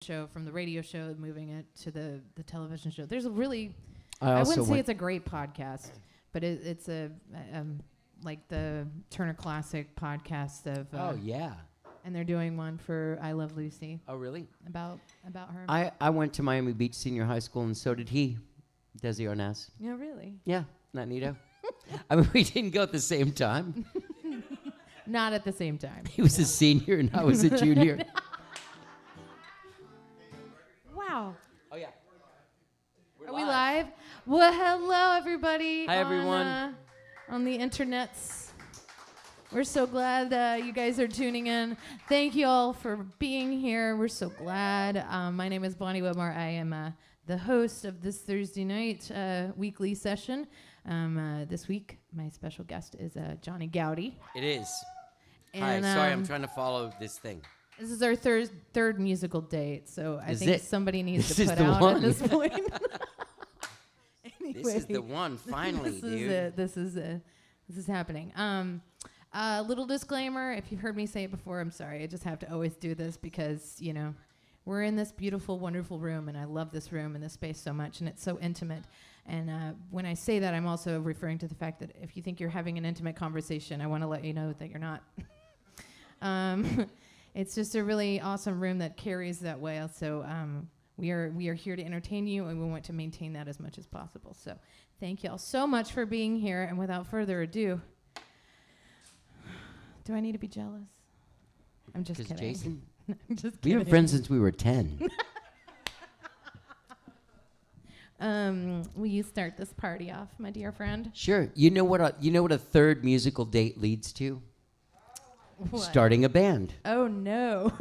show from the radio show, moving it to the television show. There's a really, I wouldn't say it's a great podcast, but it's a like the Turner Classic podcast of. Oh yeah. And they're doing one for I Love Lucy. Oh really? About her. I went to Miami Beach Senior High School, and so did he, Desi Arnaz. Yeah, really? Yeah, not neato. I mean, we didn't go at the same time. Not at the same time. He was a senior, and I was a junior. Wow. Oh yeah. Are we live? Well, hello everybody. Hi everyone. On the internets. We're so glad you guys are tuning in. Thank you all for being here. We're so glad. My name is Bonnie Whitmore. I am the host of this Thursday night weekly session. This week, my special guest is Johnny Goudie. It is. And, Hi, sorry, I'm trying to follow this thing. This is our third musical date, so I think somebody needs to put the out one. at this point. Anyway, This is the one, finally, dude. This is happening. Little disclaimer, if you've heard me say it before, I'm sorry. I just have to always do this because, you know, we're in this beautiful, wonderful room, and I love this room and this space so much, and it's so intimate. And when I say that, I'm also referring to the fact that if you think you're having an intimate conversation, I want to let you know that you're not. It's just a really awesome room that carries that way. So we are here to entertain you, and we want to maintain that as much as possible. So thank you all so much for being here. And without further ado, do I need to be jealous? I'm just kidding. Jason, I'm just we've kidding. been friends since we were 10. Will you start this party off, my dear friend? Sure. You know what a third musical date leads to? What? Starting a band. Oh no.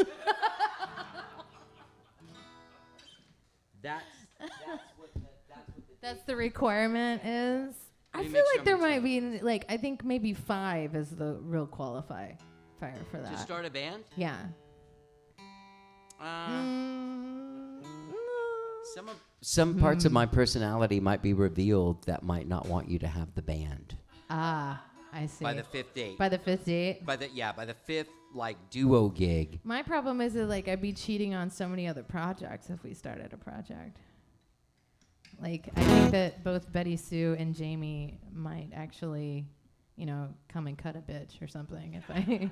That's the requirement is. I feel like there might be I think maybe 5 is the real qualifier for that. To start a band? Yeah. Some parts of my personality might be revealed that might not want you to have the band. Ah, I see. By the 5th date. By the 5th date? By the 5th duo gig. My problem is that I'd be cheating on so many other projects if we started a project. I think that both Betty Sue and Jamie might actually, come and cut a bitch or something if I...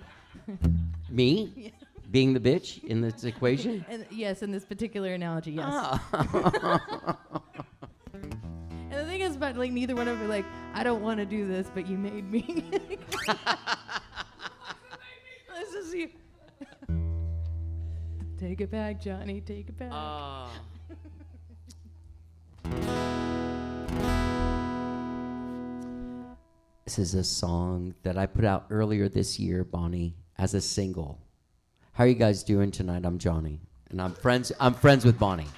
Me? Yeah. Being the bitch in this equation? Yes, in this particular analogy, yes. Oh. And the thing is about, neither one of them I don't want to do this, but you made me. This is you. Take it back, Johnny, take it back. This is a song that I put out earlier this year, Bonnie, as a single. How are you guys doing tonight? I'm Johnny, and I'm friends with Bonnie.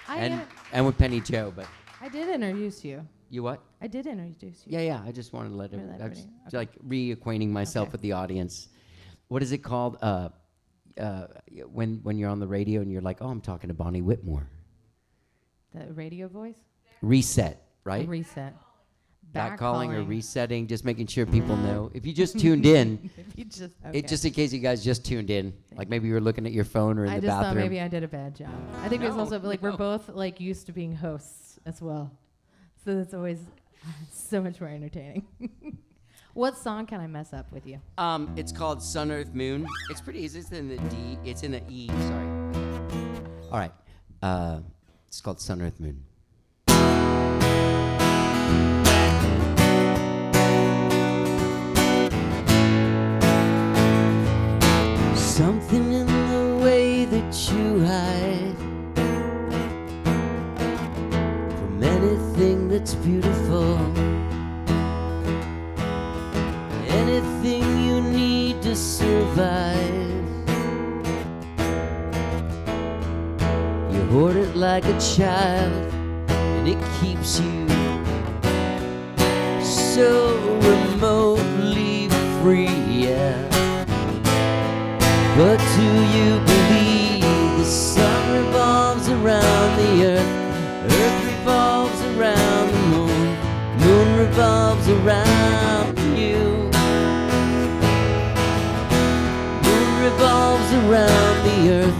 And with Penny Joe, but I did introduce you. You what? I did introduce you. Yeah. I just wanted to let him. I was okay. reacquainting myself with the audience. What is it called? When you're on the radio and you're like, oh, I'm talking to Bonnie Whitmore. The radio voice? Reset, right? Reset. Back calling or resetting, just making sure people know. If you just tuned in, just in case you guys just tuned in, maybe you were looking at your phone or in the bathroom. I just thought maybe I did a bad job. I think it's also we're both used to being hosts as well, so that's always so much more entertaining. What song can I mess up with you? It's called Sun, Earth, Moon. It's pretty easy. It's in the D. It's in the E. Sorry. All right. It's called Sun, Earth, Moon. Something in the way that you hide from anything that's beautiful, anything you need to survive. You hoard it like a child, and it keeps you so remotely free, yeah. But do you believe the sun revolves around the earth revolves around the moon revolves around you, moon revolves around the earth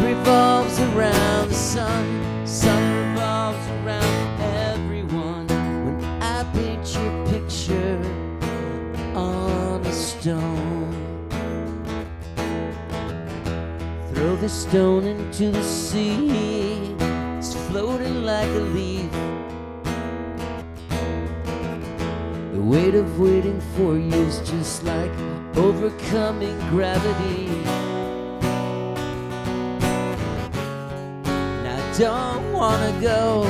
revolves the stone into the sea. It's floating like a leaf. The weight of waiting for you is just like overcoming gravity. And I don't wanna go,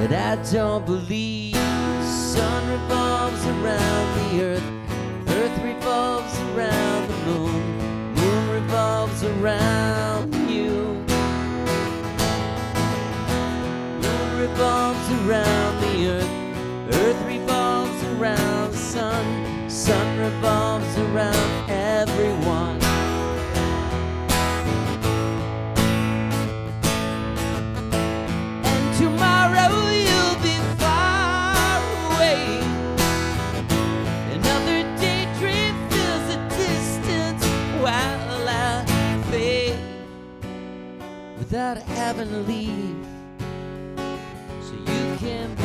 but I don't believe. The sun revolves around the earth, earth revolves around the moon, moon revolves around you. Moon revolves around the earth, earth revolves around the sun, sun revolves around everyone. And tomorrow you'll be far away. Another daydream fills the distance while I fade without having to leave. So you can be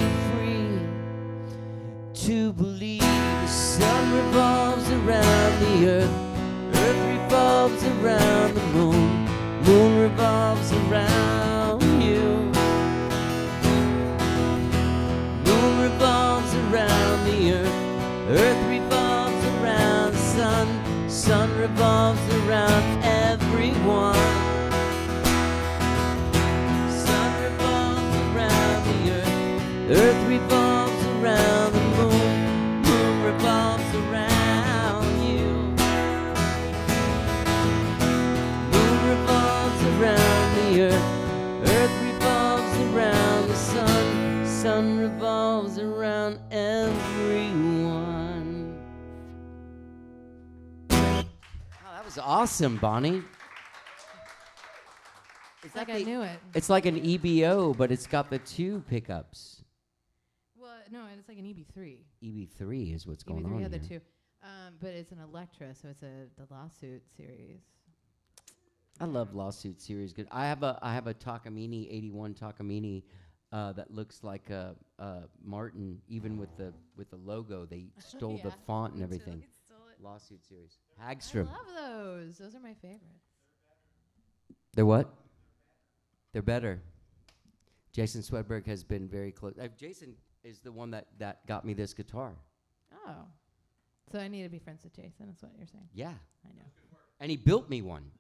to believe. The sun revolves around the earth, earth revolves around the moon, moon revolves around you. Moon revolves around the earth, earth revolves around the sun, sun revolves around everyone. Sun revolves around the earth, earth revolves around the moon, moon revolves around you. Moon revolves around the earth, earth revolves around the sun, sun revolves around everyone. Oh, that was awesome, Bonnie. It's like I knew it. It's like an EBO, but it's got the two pickups. No, it's like an EB3. EB3 is what's going on EB3 had the here. two. But it's an Electra, so it's the lawsuit series. I love lawsuit series. Good. I have a Takamine 81 Takamine that looks like a Martin, even with the logo. They stole the font and everything. Lawsuit series. Hagstrom. I love those. Those are my favorites. They're what? They're better. Jason Swedberg has been very close. Jason is the one that got me this guitar. Oh. So I need to be friends with Jason, is what you're saying. Yeah. I know. And he built me one.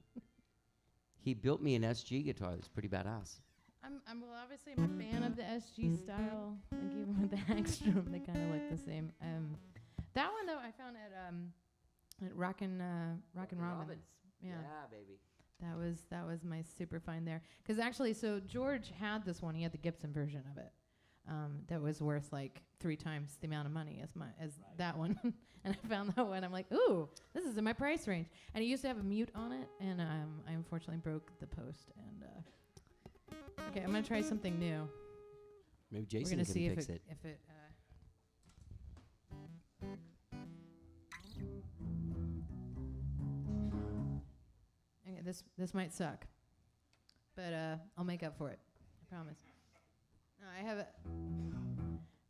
He built me an SG guitar. It's pretty badass. Well, obviously I'm a fan of the SG style. Like even with the Hagstrom, they kind of look the same. That one though I found at Rockin' Robin's. Yeah, baby. That was my super find there. Because actually, so George had this one. He had the Gibson version of it. That was worth like 3 times the amount of money as that one. And I found that one. I'm like, ooh, this is in my price range. And it used to have a mute on it, and I unfortunately broke the post. And okay, I'm gonna try something new. Maybe Jason We're gonna can see fix it. if it. Okay, this might suck, but I'll make up for it. I promise. No,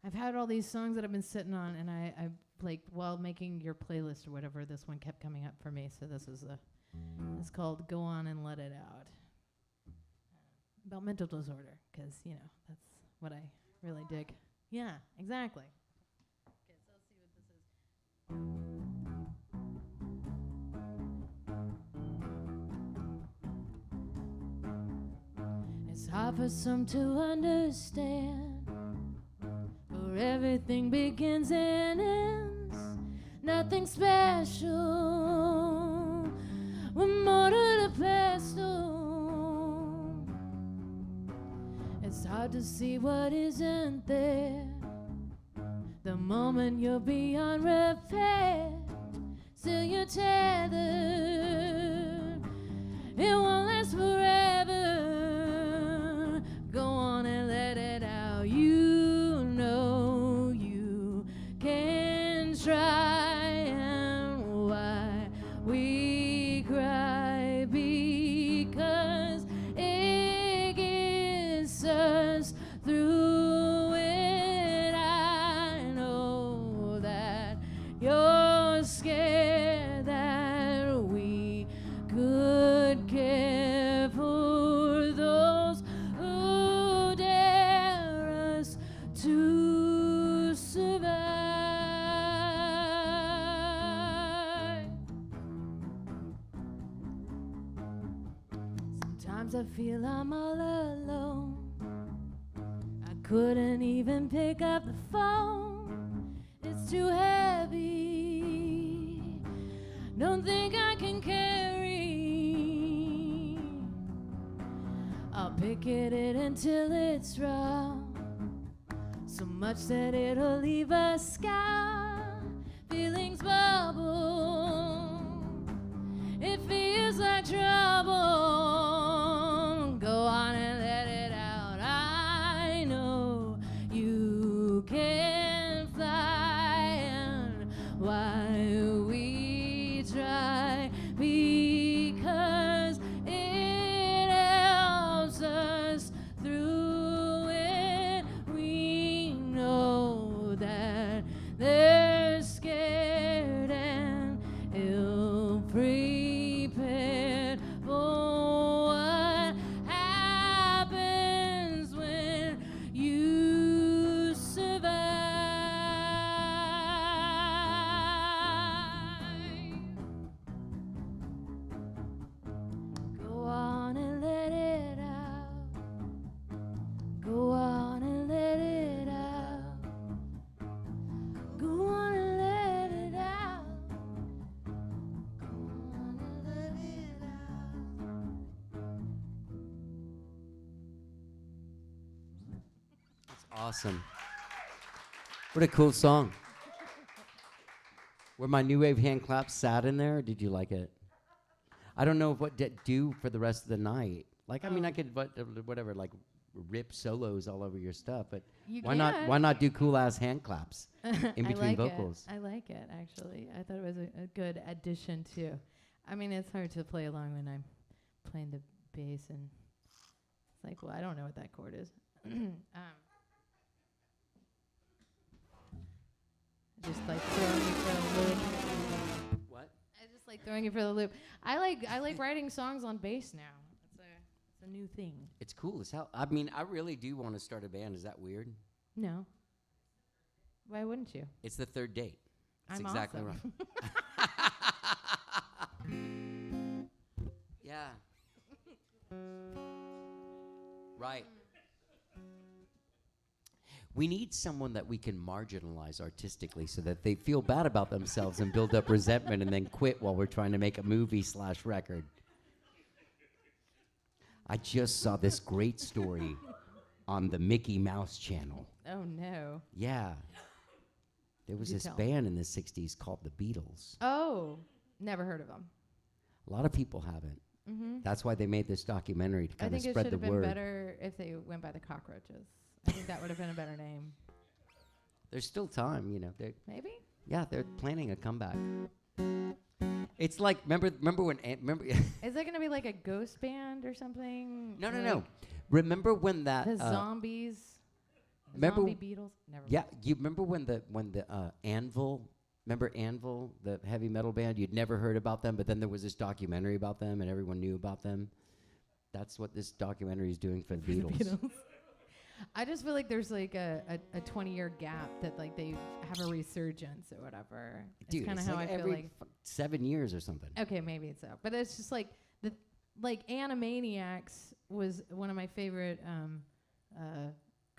I've had all these songs that I've been sitting on, and I like while making your playlist or whatever, this one kept coming up for me. So this is it's called "Go On and Let It Out," about mental disorder, because that's what I really dig. Yeah, exactly. Okay, so let's see what this is. It's hard for some to understand, for everything begins and ends. Nothing special, we're more to the pestle. It's hard to see what isn't there. The moment you're beyond repair, still you're tethered. It won't last forever. Go on and let it out. You know you can try, and why we cry, because it gets us through it. I know that you're scared that we could care. Sometimes I feel I'm all alone. I couldn't even pick up the phone. It's too heavy. Don't think I can carry. I'll picket it until it's raw. So much that it'll leave a scar. Feelings bubble. It feels like trouble. Go on and let it out. I know you can fly, and why we try, because it helps us through it. We know that they're scared and ill-prepared for what happens when you survive. Go on and let it out. Go on and let it out. Go on and let it out. Go on and let it out. That's awesome. What a cool song. Were my new wave hand claps sad in there, or did you like it? I don't know what to do for the rest of the night. Like, I mean, I could, whatever, like, rip solos all over your stuff, but You why not? can. Why not do cool ass hand claps in I between like vocals? I like it, actually. I thought it was a good addition, too. I mean, it's hard to play along when I'm playing the bass, and it's like, well, I don't know what that chord is. Just like throwing you for the loop. What? I just like throwing you for the loop. I like writing songs on bass now. It's a new thing. It's cool as hell. I mean, I really do want to start a band. Is that weird? No. Why wouldn't you? It's the third date. That's I'm exactly awesome. right. Yeah. Right. We need someone that we can marginalize artistically so that they feel bad about themselves and build up resentment and then quit while we're trying to make a movie/record. I just saw this great story on the Mickey Mouse channel. Oh, no. Yeah. There was Do this tell. band in the 60s called the Beatles. Oh, never heard of them. A lot of people haven't. Mm-hmm. That's why they made this documentary to I kind of think it spread should the have been word. better if they went by the Cockroaches. I think that would have been a better name. There's still time, you know. Maybe? Yeah, they're planning a comeback. It's like remember when Is that going to be like a ghost band or something? No. Like Remember when that The zombies? remember- Zombie Beatles? Never yeah, you remember when the Anvil, remember Anvil, the heavy metal band? You'd never heard about them, but then there was this documentary about them and everyone knew about them. That's what this documentary is doing for the Beatles. I just feel like there's like a 20-year gap that like they have a resurgence or whatever. Dude, it's kind of it's how like I feel every like. 7 years or something. Okay, maybe it's so, but it's just like Animaniacs was one of my favorite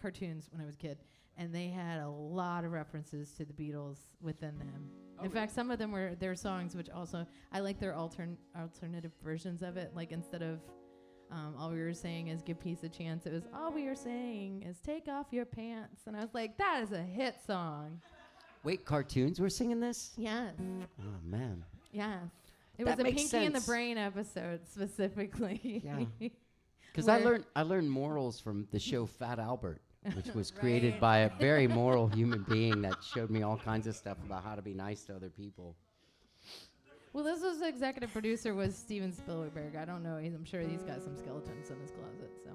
cartoons when I was a kid, and they had a lot of references to the Beatles within them. In fact, some of them were their songs, which also I like their alternative versions of it. Like instead of all we were saying is give peace a chance, it was all we were saying is take off your pants, and I was like, that is a hit song. Wait, cartoons were singing this? Yes. Oh man. Yes. It That was a makes Pinky in the sense. Brain episode specifically. Yeah. Because Where- I learned morals from the show Fat Albert, which was created Right. by a very moral human being that showed me all kinds of stuff about how to be nice to other people. Well, this was the executive producer was Steven Spielberg. I don't know. I'm sure he's got some skeletons in his closet. So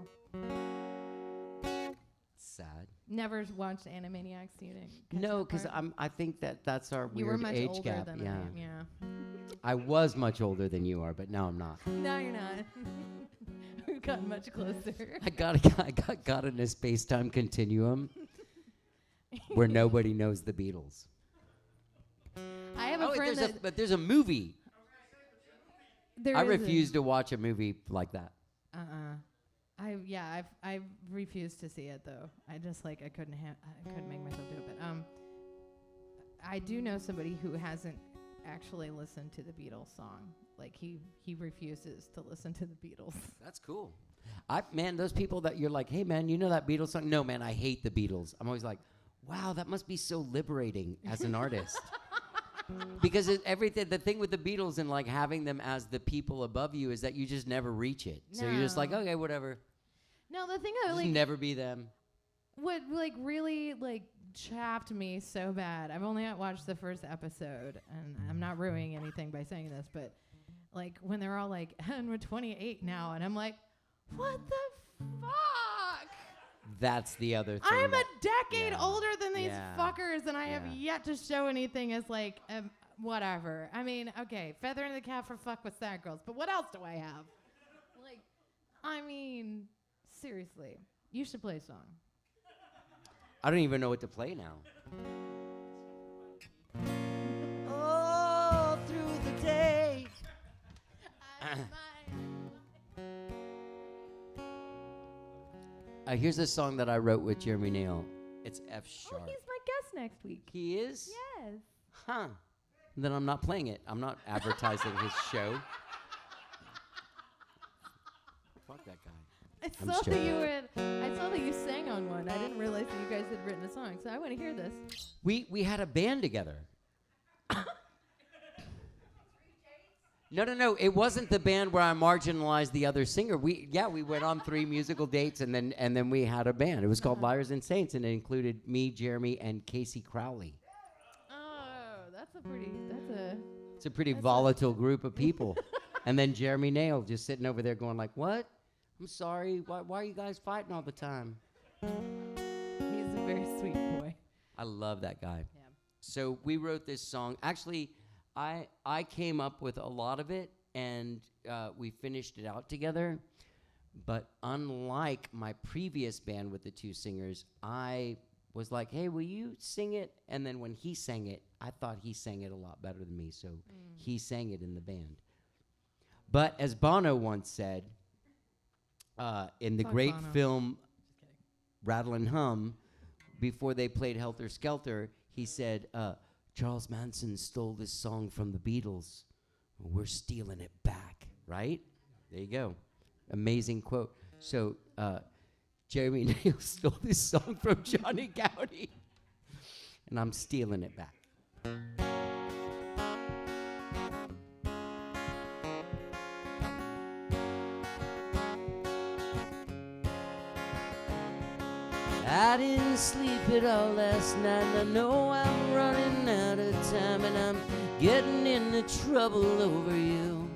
Sad. never watched Animaniacs. You didn't catch No, that because part? I think that's our You were weird much age older gap. than Yeah. I am. Yeah. I was much older than you are, but now I'm not. No, you're not. We've gotten much closer. I got in a space-time continuum where nobody knows the Beatles. I have a friend that But there's a movie. there I is refuse to watch a movie like that. Oh. I refused to see it though. I just I couldn't make myself do it. But I do know somebody who hasn't actually listened to the Beatles song. Like he refuses to listen to the Beatles. That's cool. Man, those people that you're like, hey man, you know that Beatles song? No man, I hate the Beatles. I'm always like, wow, that must be so liberating as an artist. Because the thing with the Beatles and like having them as the people above you is that you just never reach it. No. So you're just like, okay, whatever. No, the thing that just never be them. What really chapped me so bad. I've only watched the first episode, and I'm not ruining anything by saying this, but like when they're all like, and we're 28 now, and I'm like, what the fuck? That's the other thing. I'm a decade older than these fuckers, and I have yet to show anything as like whatever. I mean, okay, feather in the cap for fuck with sad girls, but what else do I have? Like, I mean, seriously, you should play a song. I don't even know what to play now. All through the day. Here's a song that I wrote with Jeremy Nail. It's F sharp. Oh, he's my guest next week. He is? Yes. Huh. Then I'm not playing it. I'm not advertising his show. Fuck that guy. I saw that you sang on one. I didn't realize that you guys had written a song, so I want to hear this. We had a band together. No. It wasn't the band where I marginalized the other singer. We went on 3 musical dates and then we had a band. It was called Liars and Saints, and it included me, Jeremy, and Casey Crowley. Oh, it's a pretty volatile group of people. And then Jeremy Nail just sitting over there going like, what? I'm sorry. Why are you guys fighting all the time? He's a very sweet boy. I love that guy. Yeah. So we wrote this song. Actually, I came up with a lot of it, and we finished it out together. But unlike my previous band with the 2 singers, I was like, hey, will you sing it? And then when he sang it, I thought he sang it a lot better than me, so he sang it in the band. But as Bono once said, in the great film Rattle and Hum, before they played Helter Skelter, he said, Charles Manson stole this song from the Beatles. We're stealing it back, right? There you go. Amazing quote. So Jeremy Nail stole this song from Johnny Goudie, and I'm stealing it back. I didn't sleep at all last night, and I know I'm running out of time, and I'm getting into trouble over you.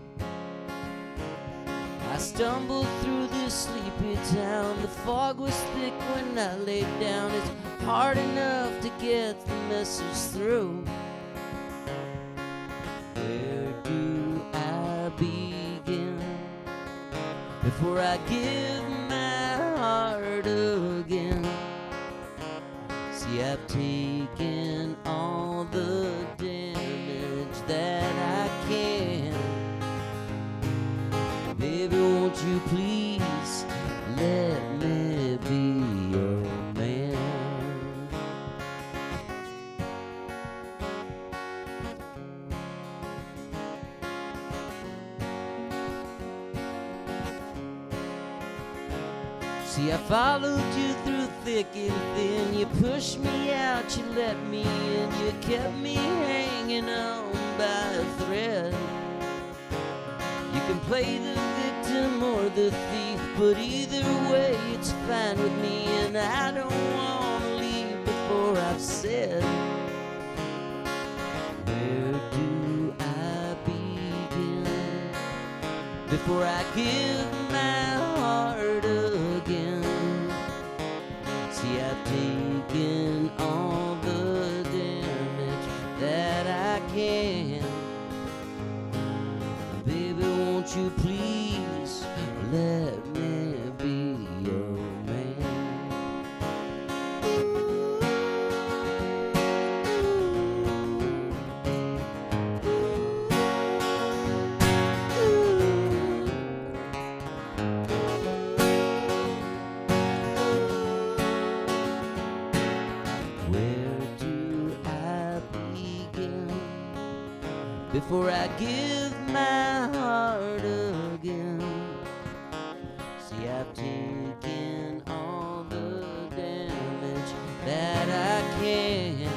I stumbled through this sleepy town, the fog was thick when I laid down. It's hard enough to get the message through. Where do I begin before I give my heart again? See, I've taken all the damage that I can. Baby, won't you please let me be your man? See, I followed you through thick and thin. You pushed me out, you let me in. You kept me hanging on by a thread. You can play the victim or the thief, but either way it's fine with me. And I don't want to leave before I've said, where do I begin before I give my heart again? See, I've taken all the damage that I can. Baby, won't you please let me be your man? before I give my heart again. See, I've taken all the damage that I can.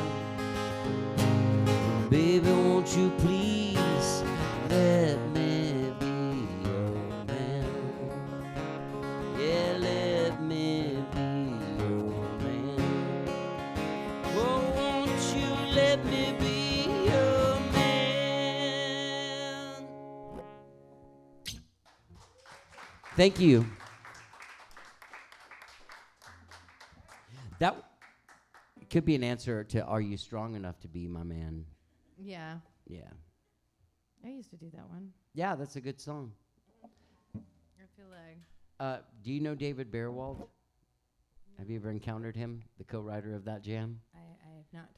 Baby, won't you please let me be your man? Yeah, let me be your man. Oh, won't you let me be your man? Thank you. That could be an answer to, are you strong enough to be my man? Yeah. Yeah. I used to do that one. Yeah, that's a good song. I feel like. Do you know David Bearwald? Have you ever encountered him, the co-writer of that jam? I have not.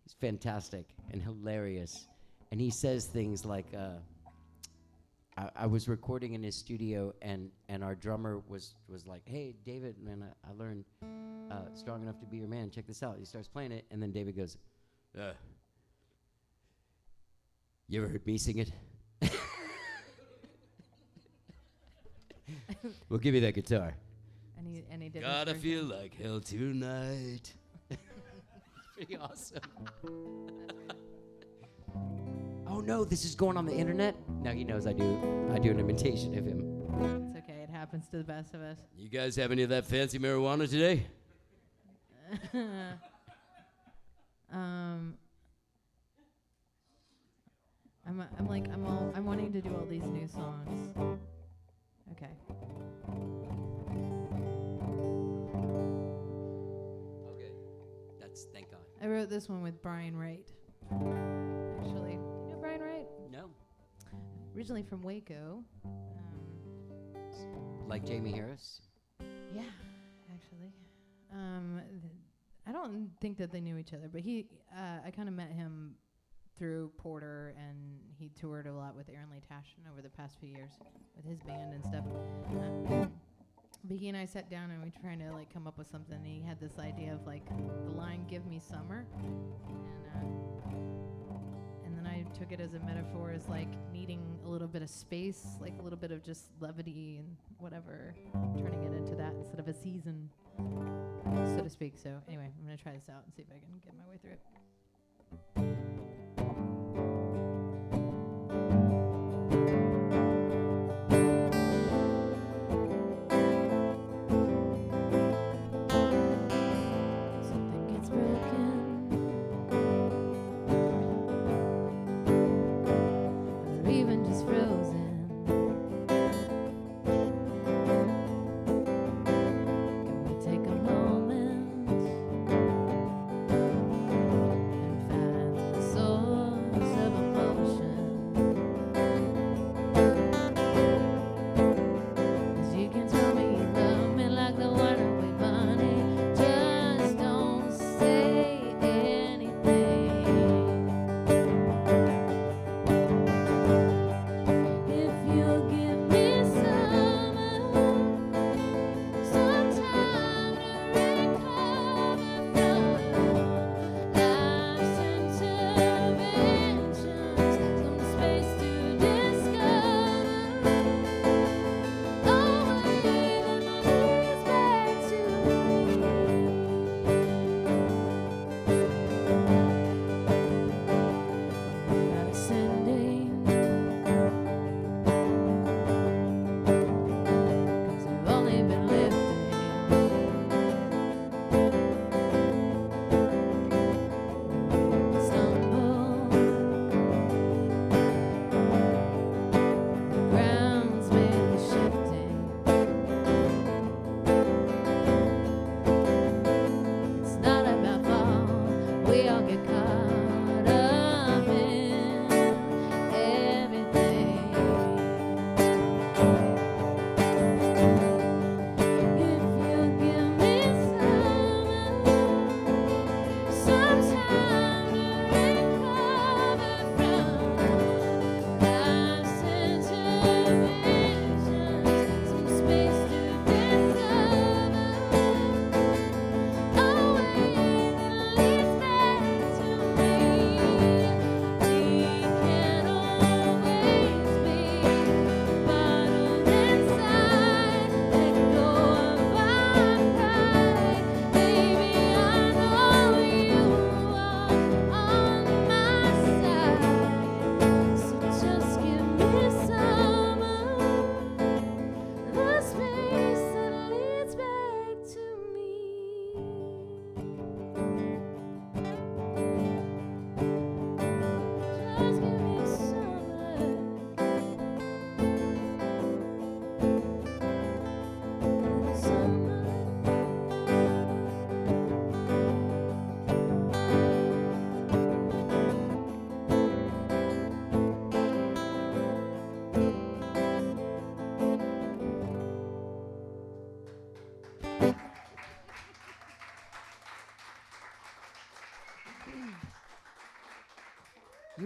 He's fantastic and hilarious. And he says things like, I was recording in his studio, and our drummer was like, hey, David, man, I learned Strong Enough to Be Your Man. Check this out. He starts playing it, and then David goes, you ever heard me sing it? We'll give you that guitar. And he did. Gotta feel like hell tonight. Pretty awesome. Oh no, this is going on the internet? Now he knows I do an imitation of him. It's okay, it happens to the best of us. You guys have any of that fancy marijuana today? I'm wanting to do all these new songs. Okay. Okay. Thank God. I wrote this one with Brian Wright. Actually, you know Brian Wright? No. Originally from Waco. Like Jamie Harris? Yeah, actually. I don't think that they knew each other, but I kind of met him through Porter, and he toured a lot with Aaron Lee Tashin over the past few years with his band and stuff. But he and I sat down and we were trying to like come up with something. And he had this idea of like the line "Give me summer," and then I took it as a metaphor as like needing a little bit of space, like a little bit of just levity and whatever, turning it into that instead of a season, so to speak. So anyway, I'm gonna try this out and see if I can get my way through it. So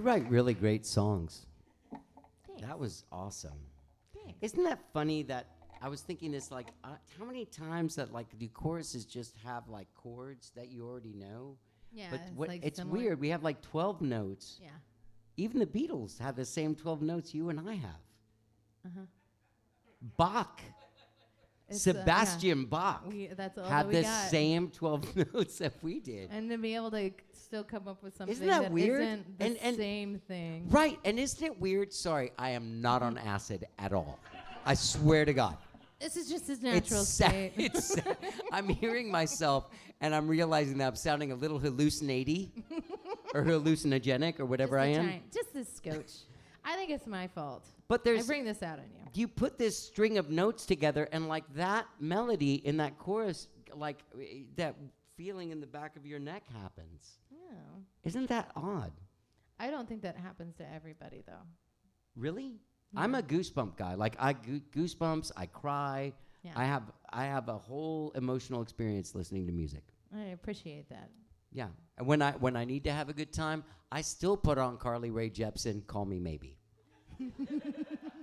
You write really great songs. Thanks. That was awesome. Thanks. Isn't that funny that I was thinking this, like, how many times that, like, do choruses just have, like, chords that you already know? Yeah, But it's like it's similar. weird. We have, like, 12 notes. Yeah. Even the Beatles have the same 12 notes you and I have. Uh-huh. Bach. It's, Sebastian Bach that's all had that we the got. same 12 notes that we did. And to be able to still come up with something Isn't that weird? isn't the same thing. Right, and isn't it weird? Sorry, I am not on acid at all. I swear to God. This is just his natural sad. state. I'm hearing myself, and I'm realizing that I'm sounding a little hallucinatory or hallucinogenic or whatever I am. Just this scotch. I think it's my fault. But I bring this out on you. You put this string of notes together, and like that melody in that chorus, like that feeling in the back of your neck happens. Yeah. Isn't that odd? I don't think that happens to everybody, though. Really? Yeah. I'm a goosebump guy. Like goosebumps. I cry. Yeah. I have a whole emotional experience listening to music. I appreciate that. Yeah. And when I need to have a good time, I still put on Carly Rae Jepsen, Call Me Maybe.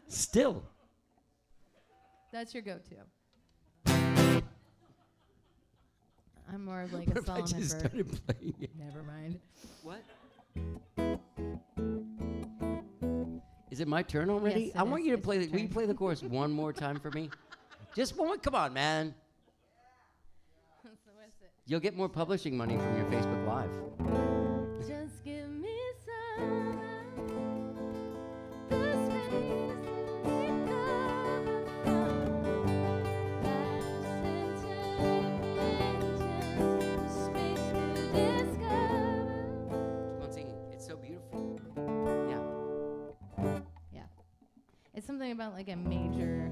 Still. That's your go-to. I'm more of like what a Solomon I just started playing it? Never mind. What? Is it my turn already? Yes, I want you to play. your Will you turn. play the chorus one more time for me? Just one. Come on, man. So what's it? You'll get more publishing money from your Facebook Live. Just give me some the space to recover from life's intentions, the space to discover. Keep on singing. It's so beautiful. Yeah. It's something about like a major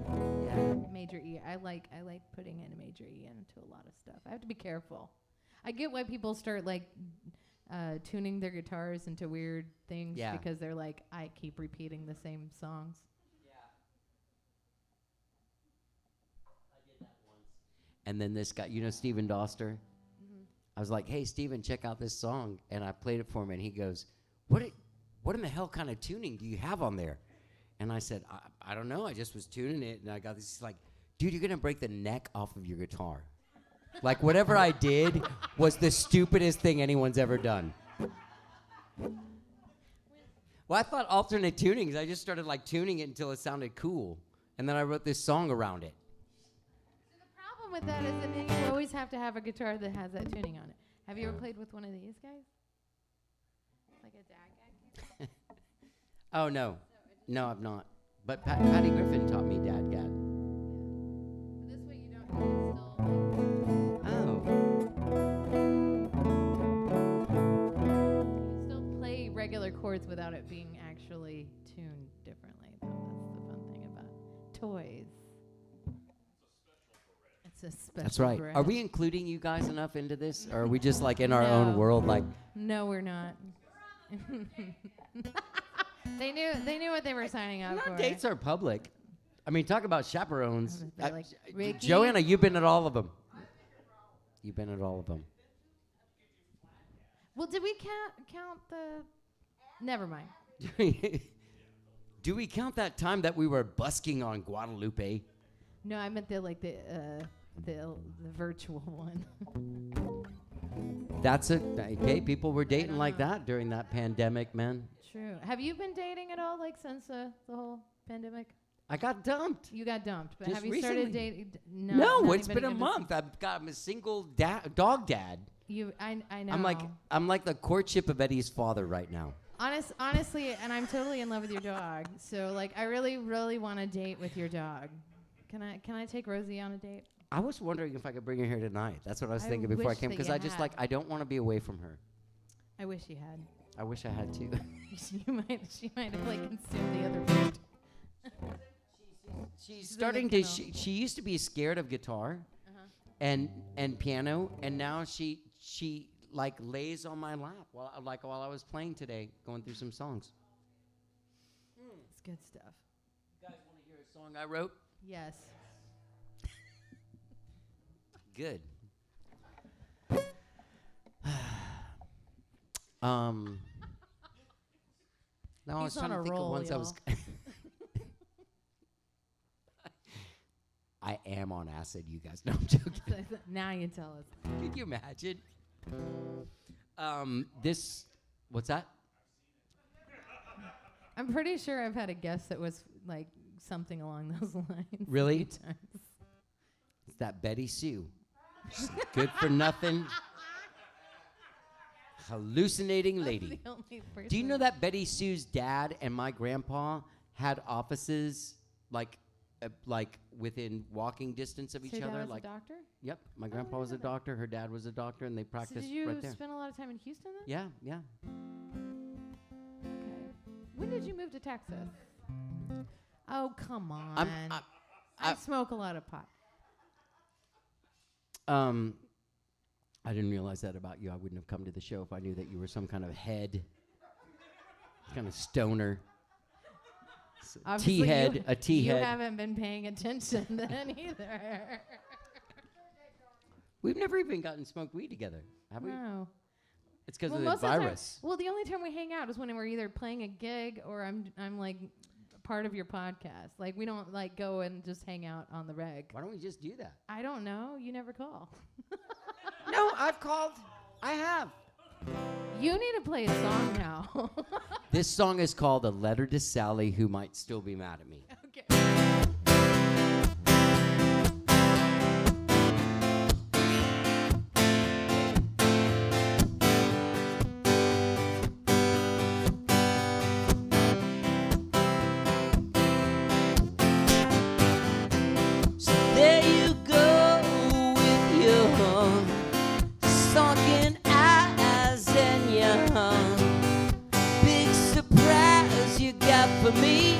E. I like putting in a major E into a lot of stuff. I have to be careful. I get why people start like tuning their guitars into weird things because they're like, I keep repeating the same songs. Yeah. I did that once. And then this guy, you know Stephen Doster? Mm-hmm. I was like, hey, Stephen, check out this song. And I played it for him, and he goes, what in the hell kind of tuning do you have on there? And I said, I don't know. I just was tuning it, and I got this. He's like, dude, you're going to break the neck off of your guitar. Like, whatever I did was the stupidest thing anyone's ever done. Well, I thought alternate tunings. I just started, like, tuning it until it sounded cool. And then I wrote this song around it. So the problem with that is that you always have to have a guitar that has that tuning on it. Have you ever played with one of these guys? Like a DAG? Oh, no. No, I've not. But Patty Griffin taught me Dad Gad. But this way you don't it's still you can still play regular chords without it being actually tuned differently, though. That's the fun thing about toys. It's a special That's right. bread. Are we including you guys enough into this? Or are we just like in our own world? Like, no, we're not. They knew what they were signing up for. dates are public. I mean, talk about chaperones. Like, Ricky? Joanna, you've been at all of them. You've been at all of them. Well, did we count the? Never mind. Do we count that time that we were busking on Guadalupe? No, I meant the virtual one. That's okay. People were dating like that during that pandemic, man. True. Have you been dating at all, like since the whole pandemic? I got dumped. You got dumped, but Just have you recently. started dating? No, it's been a month. I'm a single dog dad. I know. I'm like the courtship of Eddie's father right now. Honestly, and I'm totally in love with your dog. So like, I really, really want to date with your dog. Can I take Rosie on a date? I was wondering if I could bring her here tonight. That's what I was thinking before I came, because I just I don't want to be away from her. I wish you had. I wish I had too. She might have like consumed the other food. She's starting to. She used to be scared of guitar, and piano, and now she like lays on my lap while I was playing today, going through some songs. It's good stuff. You guys want to hear a song I wrote? Yes. Good. No, I was He's trying on to a think roll, of ones I was. y'all. I am on acid, you guys. No, I'm joking. Now you tell us. Can you imagine? What's that? I'm pretty sure I've had a guess that was like something along those lines. Really? A few times. It's that Betty Sue. She's good for nothing. Hallucinating lady. The only person. Do you know that Betty Sue's dad and my grandpa had offices like within walking distance of So each your dad other? was Like, a doctor? yep, my I grandpa didn't was a know that. doctor, her dad was a doctor, and they So practiced did you right there. spend a lot of time in Houston then? Yeah, yeah. Okay. When did you move to Texas? Oh, come on. I smoke a lot of pot. I didn't realize that about you. I wouldn't have come to the show if I knew that you were some kind of head, kind of stoner. Obviously, Tea-head, a tea-head. You haven't been paying attention then either. We've never even gotten smoked weed together, have we? No. It's because Well, of the most of the time- virus. well, the only time we hang out is when we're either playing a gig or I'm like part of your podcast. Like we don't like go and just hang out on the reg. Why don't we just do that? I don't know. You never call. No, I've called. I have. You need to play a song now. This song is called A Letter to Sally, Who Might Still Be Mad at Me. Okay. So there you go with your sunken eyes and your big surprise you got for me.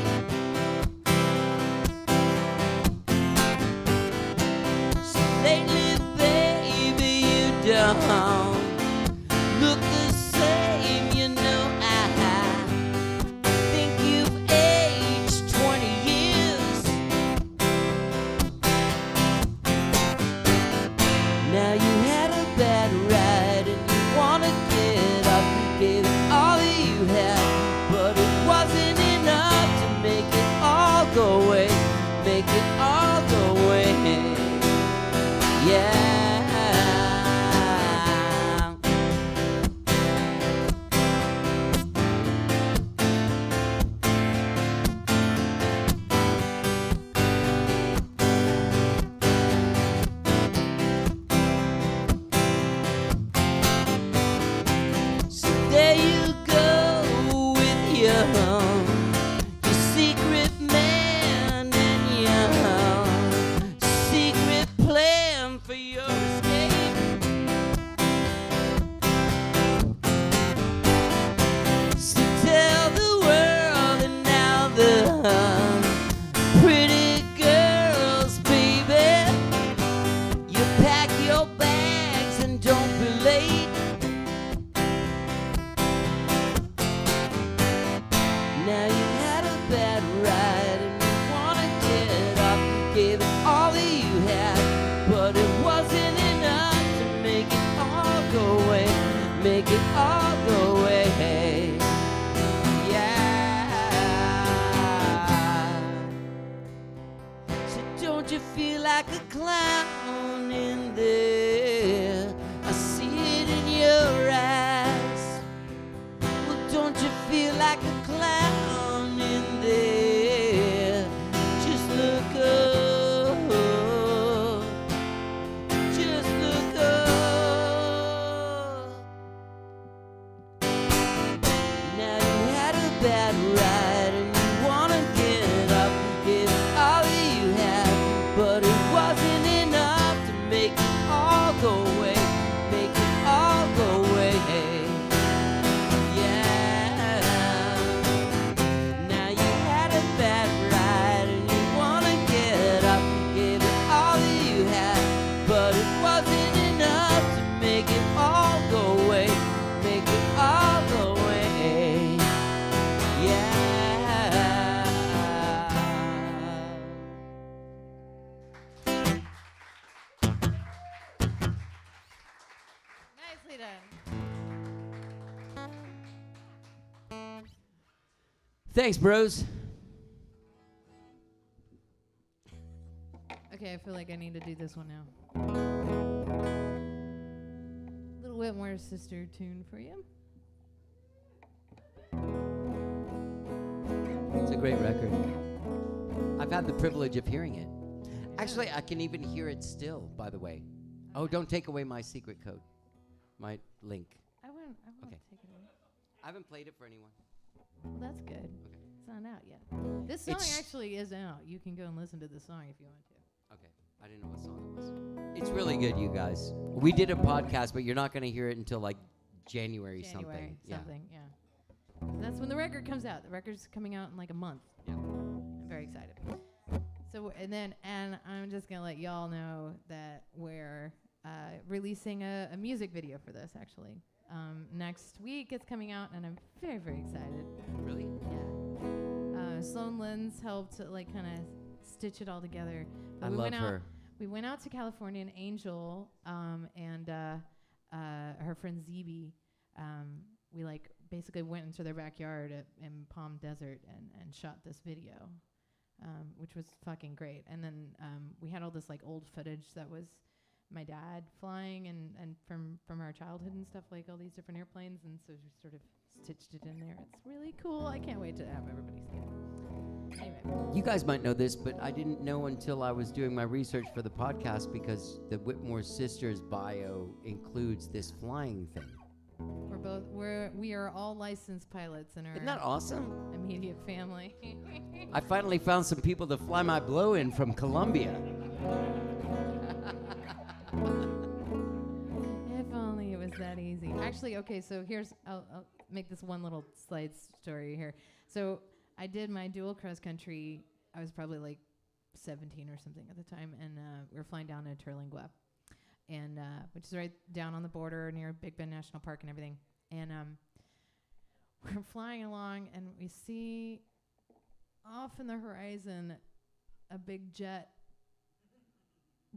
So lately, baby, you don't look the same. You know I think you've aged 20 years. Now you had a bad ride and you wanna get up. You gave it all that you had, but it wasn't enough to make it all go away. Make it all go away. Yeah. So there you go with your secret man and your secret plan for your escape. So tell the world and now the pretty girls, baby, you pack your bags and don't be late. Now you had a bad ride and you wanna get up. You gave it all that you had, but it wasn't enough to make it all go away. Make it all go away. Yeah. So don't you feel like a clown in there? I see it in your eyes. Well, don't you feel like a clown in there? Just look up. Just look up. Now you had a bad ride and you wanna get up. Give it all that you had, but it wasn't enough to make it all go away. Make it all go away. Yeah. Now you had a bad ride and you wanna get up. Give it all that you had, but it wasn't enough to make it all go away. Make it all go away. Yeah. Nicely done. Thanks, bros. Okay, I feel like I need to do this one now. Little Whitmore sister tune for you. It's a great record. I've had the privilege of hearing it. Actually, I can even hear it still, by the way. Oh, don't take away my secret code. My link. I won't Okay. take it away. I haven't played it for anyone. Well, that's good. Okay. It's not out yet. This song actually is out. You can go and listen to this song if you want to. Okay. I didn't know what song it was. It's really good, you guys. We did a podcast, but you're not going to hear it until like January something. Yeah. That's when the record comes out. The record's coming out in like a month. Yeah. I'm very excited. So and I'm just gonna let y'all know that we're releasing a music video for this actually. Next week it's coming out, and I'm very, very excited. Really? Yeah. Sloan Lynn's helped like kind of stitch it all together. But I love her. We went out to California, and Angel and her friend Zeeby, we like basically went into their backyard in Palm Desert and shot this video, which was fucking great. And then we had all this like old footage that was my dad flying and from our childhood and stuff, like all these different airplanes, and so we sort of stitched it in there. It's really cool. I can't wait to have everybody see it. Anyway. You guys might know this, but I didn't know until I was doing my research for the podcast, because the Whitmore sisters bio includes this flying thing. We are all licensed pilots in our Isn't that awesome? immediate family. I finally found some people to fly my blow in from Colombia. If only it was that easy. Actually, okay, so I'll make this one little slight story here. So I did my dual cross country. I was probably like 17 or something at the time, and we were flying down to Terlingua, and which is right down on the border near Big Bend National Park and everything. And we're flying along, and we see off in the horizon a big jet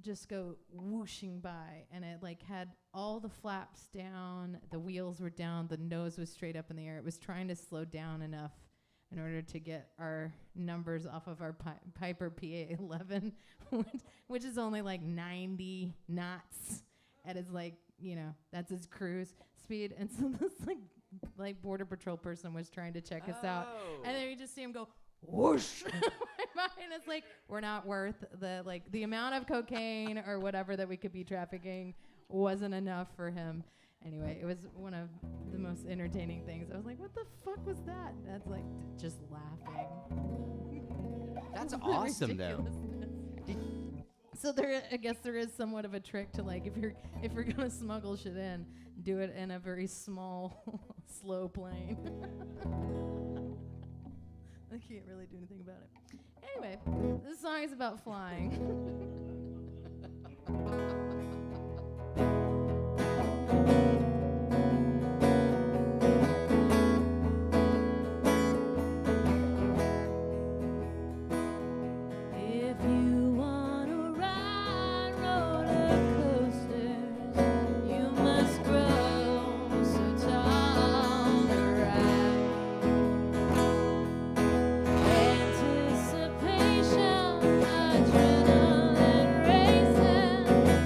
just go whooshing by, and it like had all the flaps down, the wheels were down, the nose was straight up in the air. It was trying to slow down enough in order to get our numbers off of our Piper PA-11, which is only like 90 knots at its like, that's its cruise speed. And so this like border patrol person was trying to check us out, and then you just see him go whoosh. And it's like, we're not worth the amount of cocaine or whatever that we could be trafficking wasn't enough for him. Anyway, it was one of the most entertaining things. I was like, what the fuck was that? That's like just laughing. That's awesome though. So I guess there is somewhat of a trick to like, if you're gonna smuggle shit in, do it in a very small, slow plane. I can't really do anything about it. Anyway, this song is about flying. Adrenaline racing.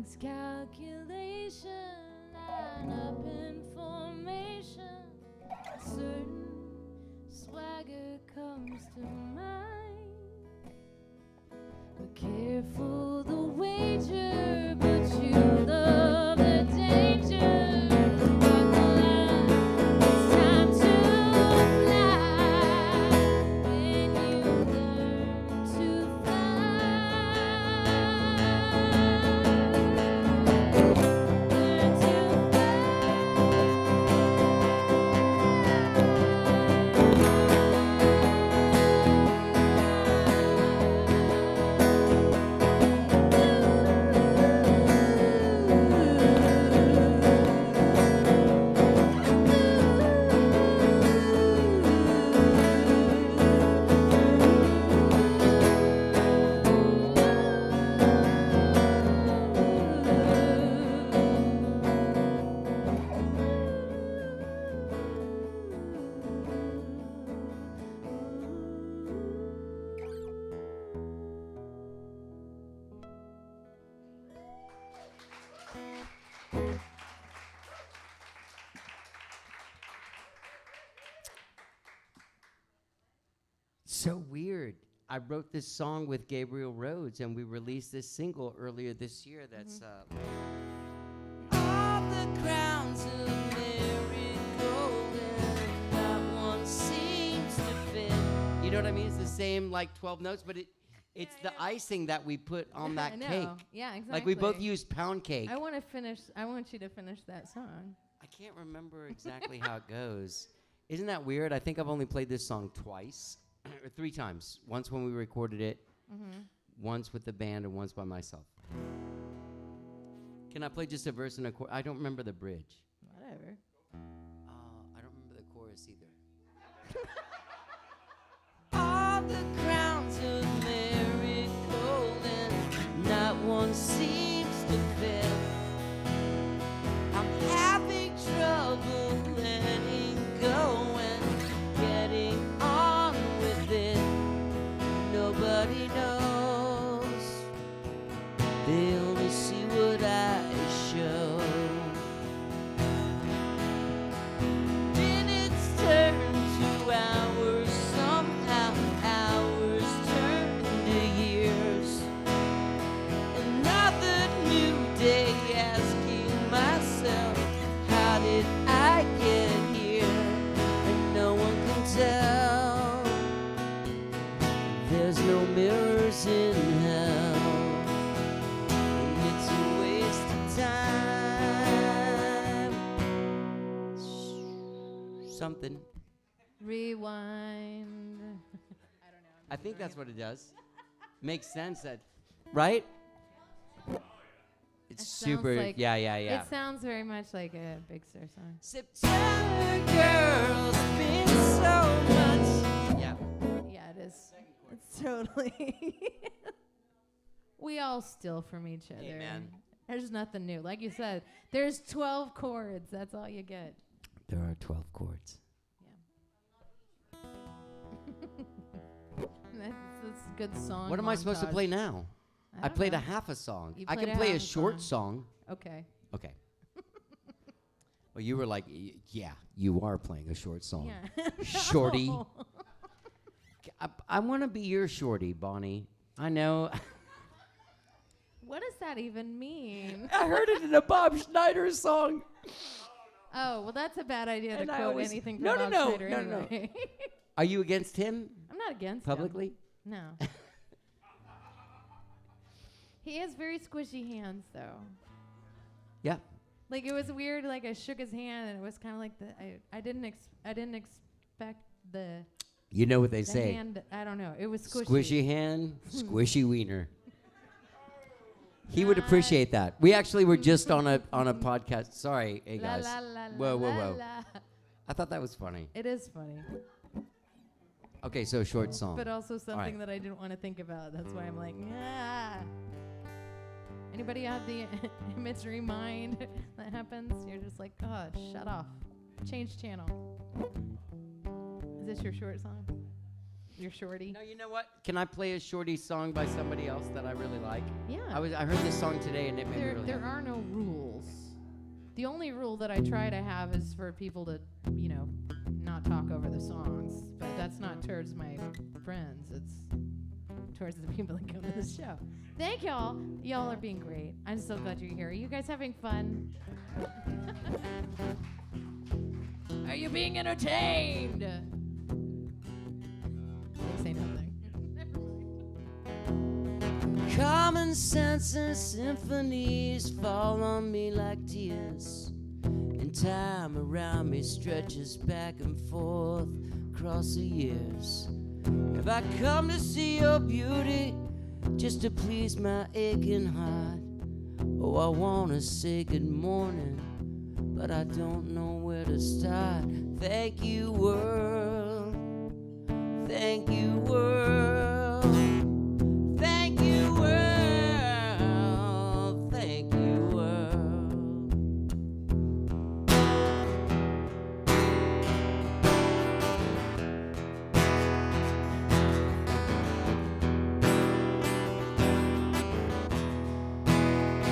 King's calculation, line up in formation. A certain swagger comes to mind. But careful the wager, but you love the danger. It's time to fly when you learn to So weird. I wrote this song with Gabriel Rhodes, and we released this single earlier this year. That's all the crowns of marigold, and not one seems to fit. You know what I mean? It's the same like 12 notes, but it's the icing that we put on that I know. cake. Yeah, exactly. Like we both used pound cake. I want you to finish that song. I can't remember exactly how it goes. Isn't that weird? I think I've only played this song twice. Or 3 times. Once when we recorded it, once with the band, and once by myself. Can I play just a verse and a chorus? I don't remember the bridge. Whatever. I don't remember the chorus either. All the crowns of marigold, and not one seems to fit. I'm having trouble letting go and getting on with it. Nobody knows. They only see what I show. Minutes turn to hours, somehow hours turn to years. Another new day asking myself, how did I get here? And no one can tell. There's no mirrors in hell, and it's a waste of time. Something. Rewind. I don't know. I think that's what it does. Makes sense that, right? It's super. Like, yeah. It sounds very much like a Big Star song. September girls been so much. Yeah. Yeah, it is. It's totally. We all steal from each other. Amen. There's nothing new. Like you said, there's 12 chords. That's all you get. There are 12 chords. Yeah. that's a good song. What am I supposed to montage. play now? I don't played know. a half a song. You I played can a play a half a short song. Okay. Okay. Well, you were like, yeah, you are playing a short song. Yeah. Shorty. No. I want to be your shorty, Bonnie. I know. What does that even mean? I heard it in a Bob Schneider song. Oh, well, that's a bad idea to And I quote always- anything from No, Bob no, Schneider no, no. anyway. Are you against him I'm not against him. publicly? No. He has very squishy hands, though. Yeah. Like, it was weird. Like, I shook his hand, and it was kind of like I didn't expect the You know what they say. hand. I don't know. It was squishy. Squishy hand, squishy wiener. He would appreciate that. We actually were just on a podcast. Sorry, hey La, guys. la, la, Whoa, la, whoa, la, whoa. la. I thought that was funny. It is funny, Okay, so short song. but also something right. that I didn't want to think about. That's why I'm like, ah. Anybody have the imagery mind that happens? You're just like, God, shut off. Change channel. Is this your short song? your shorty? No, you know what? Can I play a shorty song by somebody else that I really like? Yeah. I heard this song today and it made me really There happy. are no rules. The only rule that I try to have is for people to, not talk over the songs. But that's not towards my friends. It's towards the people that come to the show. Thank y'all. Y'all are being great. I'm so glad you're here. Are you guys having fun? Are you being entertained? They say nothing. Never mind. Common sense and symphonies fall on me like tears, and time around me stretches back and forth across the years. If I come to see your beauty just to please my aching heart, oh, I want to say good morning, but I don't know where to start. Thank you, world. Thank you, world. Thank you, world. Thank you, world.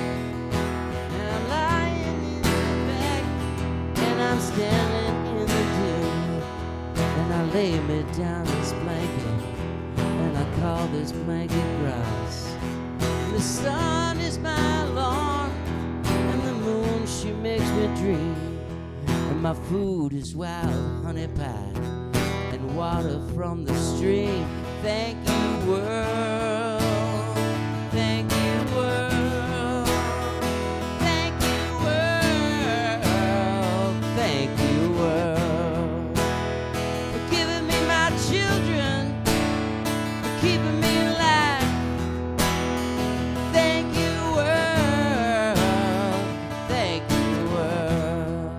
I'm lying in the bed and I'm standing in the dim, and I lay me down this blanket and I call this blanket grass. The sun is my alarm and the moon, she makes me dream, and my food is wild honey pie and water from the stream. Thank you, world. Thank you, world. Thank you, world. Thank you, world, for giving me my children, for keeping me alive. Thank you, world. Thank you, world.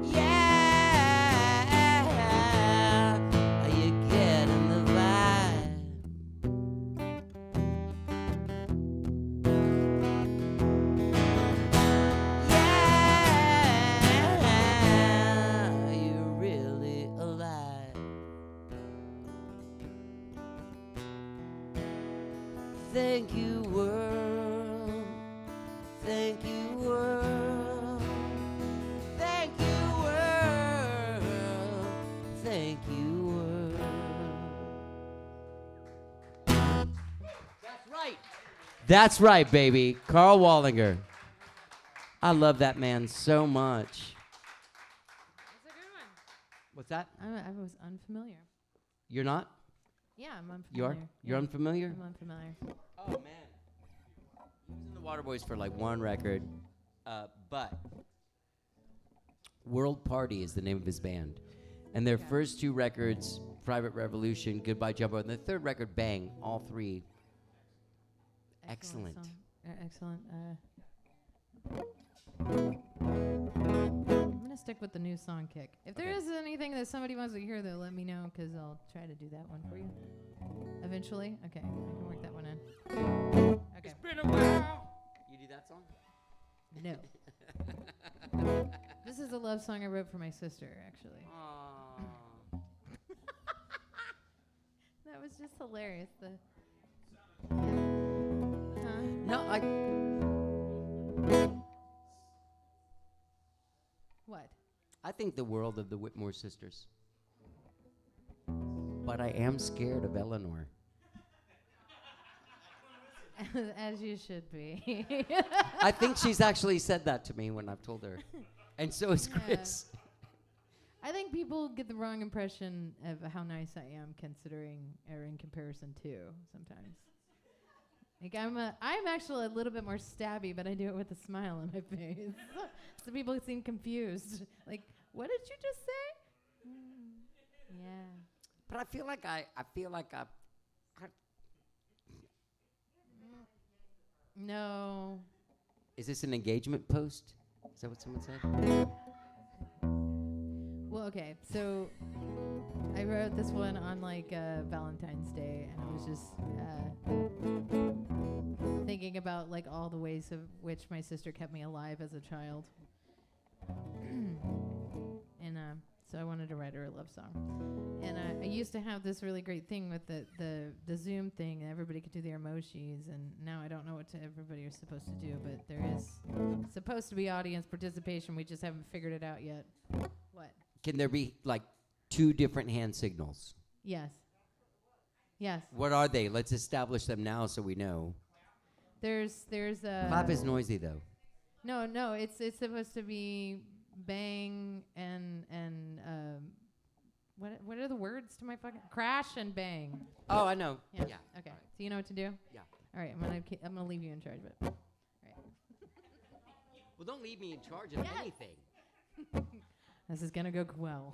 Yeah, are you getting the vibe? Yeah, are you really alive? Thank you, world. Thank you, world. Thank you, world. Thank you, world. That's right. That's right, baby. Carl Wallinger. I love that man so much. That's a good one. What's that? I was unfamiliar. You're not? Yeah, I'm unfamiliar. You are? You're Yeah, unfamiliar? I'm unfamiliar. Oh, man. He was in the Waterboys for like one record, but World Party is the name of his band. And their Okay. first two records, Private Revolution, Goodbye Jumbo, and the third record, Bang, all three. Excellent. Song. Excellent. I'm gonna stick with the new song kick. If there Okay. is anything that somebody wants to hear, though, let me know, because I'll try to do that one for you eventually. Okay, I can work that one in. Okay. It's been a while. You do that song? No. This is a love song I wrote for my sister, actually. Aww. That was just hilarious. Huh? No, What? I think the world of the Whitmore sisters. But I am scared of Eleanor. As you should be. I think she's actually said that to me when I've told her. And so is Yeah. Chris. I think people get the wrong impression of how nice I am, considering or in comparison to sometimes. Like I'm actually a little bit more stabby, but I do it with a smile on my face. So people seem confused. Like, what did you just say? Yeah. But I feel like I No. Is this an engagement post? Is that what someone said? Well, okay. So I wrote this one on like Valentine's Day, and I was just thinking about like all the ways of which my sister kept me alive as a child. And so I wanted to write her a love song. And I used to have this really great thing with the Zoom thing, and everybody could do their emojis, and now I don't know what everybody is supposed to do, but there is supposed to be audience participation. We just haven't figured it out yet. What? Can there be like 2 different hand signals? Yes. Yes. What are they? Let's establish them now so we know. There's a Clap is noisy though. No, it's supposed to be bang and what are the words to my fucking crash and bang. Oh, I know. Yeah. Yeah. Okay. So you know what to do? Yeah. All right. I'm gonna leave you in charge of it. All right. Well, don't leave me in charge of anything. This is gonna go well.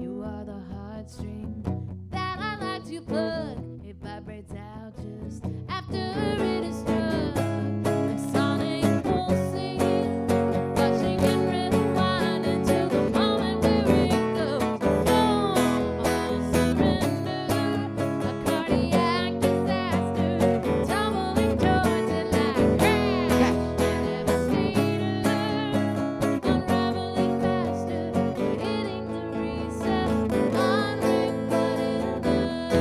You are the heartstring that I like to plug. It vibrates out just after it is struck. Like sonic pulsing, watching it rewind until the moment where it goes. No surrender, a cardiac disaster, tumbling towards it like crash, devastator, unraveling faster, hitting the reset, unrequited love.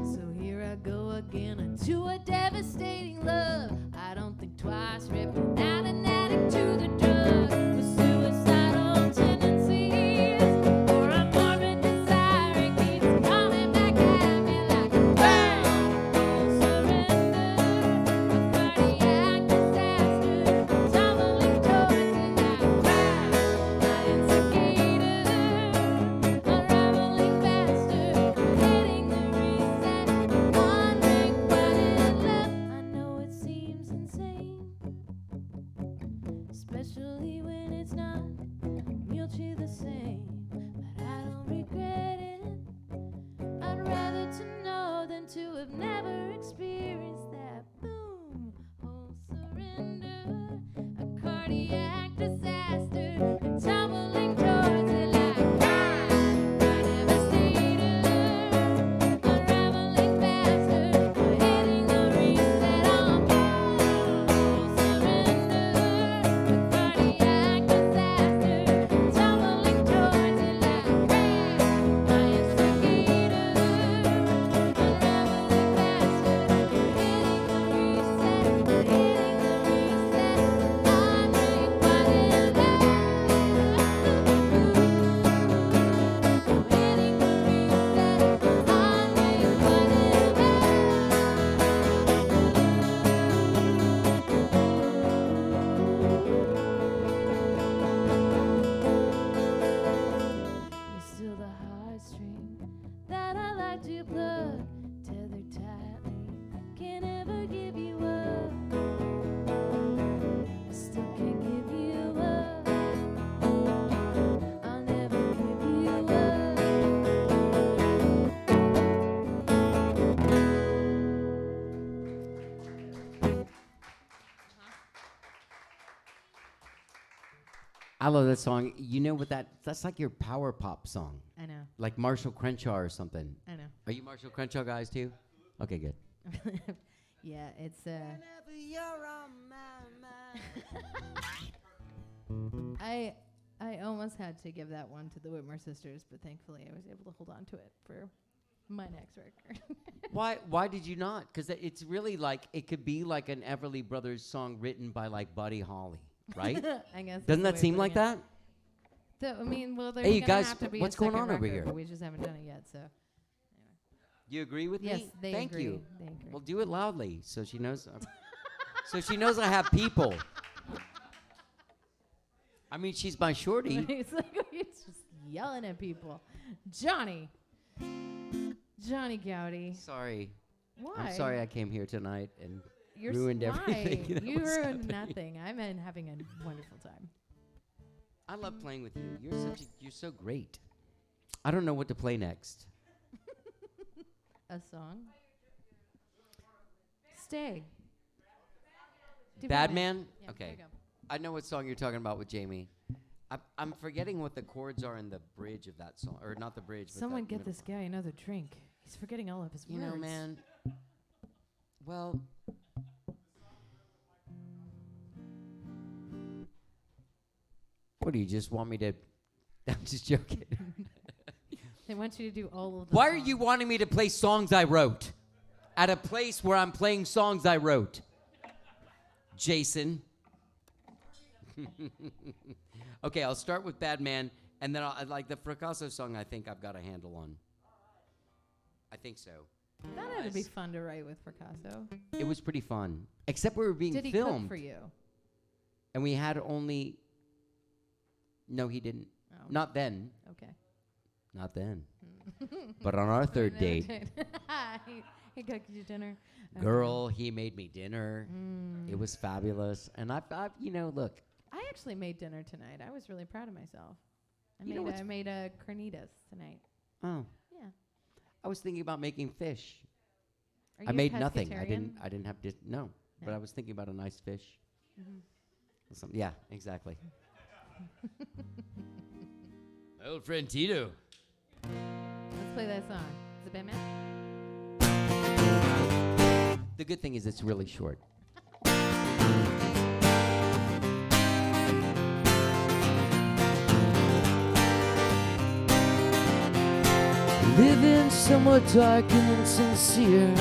So here I go again into a devastating love. I don't think twice, ripping out an addict to the drug with suicidal tendencies, or a morbid desire. It keeps coming back at me like bang, full surrender, a cardiac disaster, tumbling towards it like crash, my instigator, unraveling faster, hitting the reset, unrequited love. I know it seems insane, especially when it's not mutually the same, but I don't regret it. I'd rather to know than to have never experienced that. Boom, whole surrender, a cardiac disaster, and tumbling towards it like crash, my devastator, unraveling faster, hitting the reset on full surrender, a cardiac disaster, tumbling towards it like crash, my instigator, unraveling faster, hitting the reset, hitting the reset, unrequited You're still the heartstring that I like to plug, tethered tightly, can't ever give you up. I still can't give you up. I'll never give you up. I love that song. You know what that's like your power pop song. I know. Like Marshall Crenshaw or something. I know. Are you Marshall Crenshaw guys too? Okay, good. Yeah, it's Whenever you're on my mind. I almost had to give that one to the Whitmore sisters, but thankfully I was able to hold on to it for my next record. Why did you not? Because it's really like it could be like an Everly Brothers song written by like Buddy Holly, right? I guess. Doesn't that seem like that? I mean, well, there's Hey, you gonna guys, have to be what's a going second on over record, here? but we just haven't done it yet, so. You agree with Yes, me? they Thank agree. you. They agree. Well, do it loudly so she knows. So she knows I have people. I mean, she's my shorty. It's like it's just yelling at people. Johnny Goudie. Sorry. Why? I'm sorry I came here tonight and You're ruined everything. Why? that You was ruined happening. nothing. I'm having a wonderful time. I love playing with you. You're so great. I don't know what to play next. A song. Stay. Do Bad Man? Yeah, Okay. there you go. I know what song you're talking about with Jamie. I'm forgetting what the chords are in the bridge of that song, or not the bridge. But Someone that get middle this guy another drink. He's forgetting all of his You words. know, man. Well. What do you just want me to? I'm just joking. They want you to do all of the Why songs. are you wanting me to play songs I wrote at a place where I'm playing songs I wrote? Jason. Okay, I'll start with Bad Man, and then I'll like the Fracasso song. I think I've got a handle on. I think so. That had to be fun to write with Picasso. It was pretty fun, except we were being Did he filmed. cook for you? And we had only. No, he didn't. Oh. Not then. Okay. Not then. But on our third date, he cooked you dinner. Okay. girl, he made me dinner. It was fabulous. And I've look. I actually made dinner tonight. I was really proud of myself. I You know what's- made a carnitas tonight. Oh, Yeah. I was thinking about making fish. Are I you made nothing. I pescatarian? didn't have to. No, but No. I was thinking about a nice fish. Yeah, exactly. My old friend Tito. Let's play that song. Is it Batman? The good thing is it's really short. Living somewhat dark and insincere,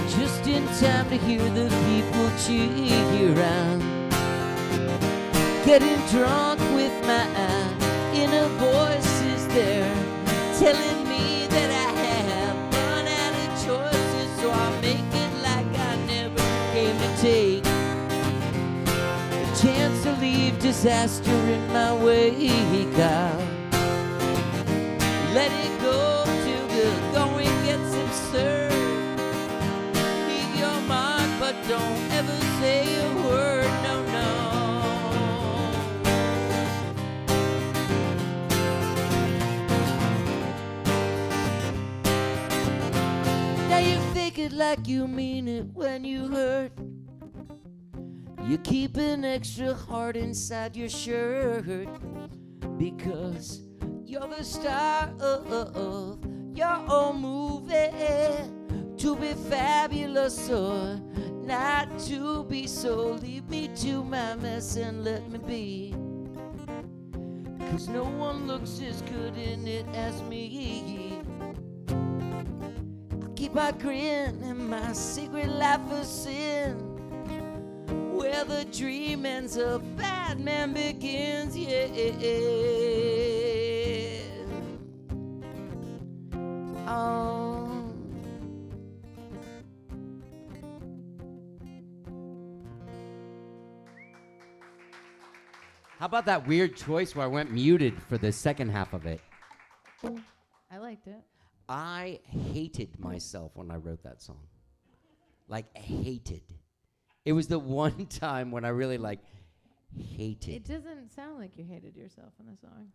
just in time to hear the people cheer on. Getting drunk with my inner voices there, telling me that I have run out of choices, so I make it like I never came to take a chance to leave disaster in my wake. Let it go till the going gets absurd. Leave your mark, but don't ever say a word, no, no. Now you fake it like you mean it when you hurt. You keep an extra heart inside your shirt because you're the star of your own movie. To be fabulous or not to be, so leave me to my mess and let me be. 'Cause no one looks as good in it as me. I'll keep my grin and my secret life of sin, where the dream ends, a bad man begins, yeah. Oh. How about that weird choice where I went muted for the second half of it? I liked it. I hated myself when I wrote that song. Like, hated. It was the one time when I really, hated. It doesn't sound like you hated yourself in the song.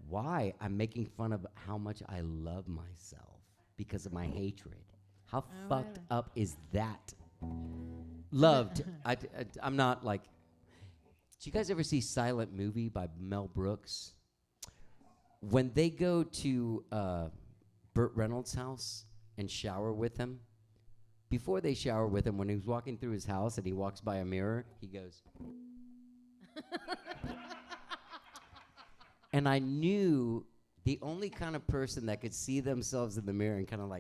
Why? I'm making fun of how much I love myself because of my hatred. How fucked really? up is that? Loved. I'm not like... Did you guys ever see Silent Movie by Mel Brooks? When they go to Burt Reynolds' house and shower with him, before they shower with him, when he was walking through his house and he walks by a mirror, he goes... And I knew the only kind of person that could see themselves in the mirror and kind of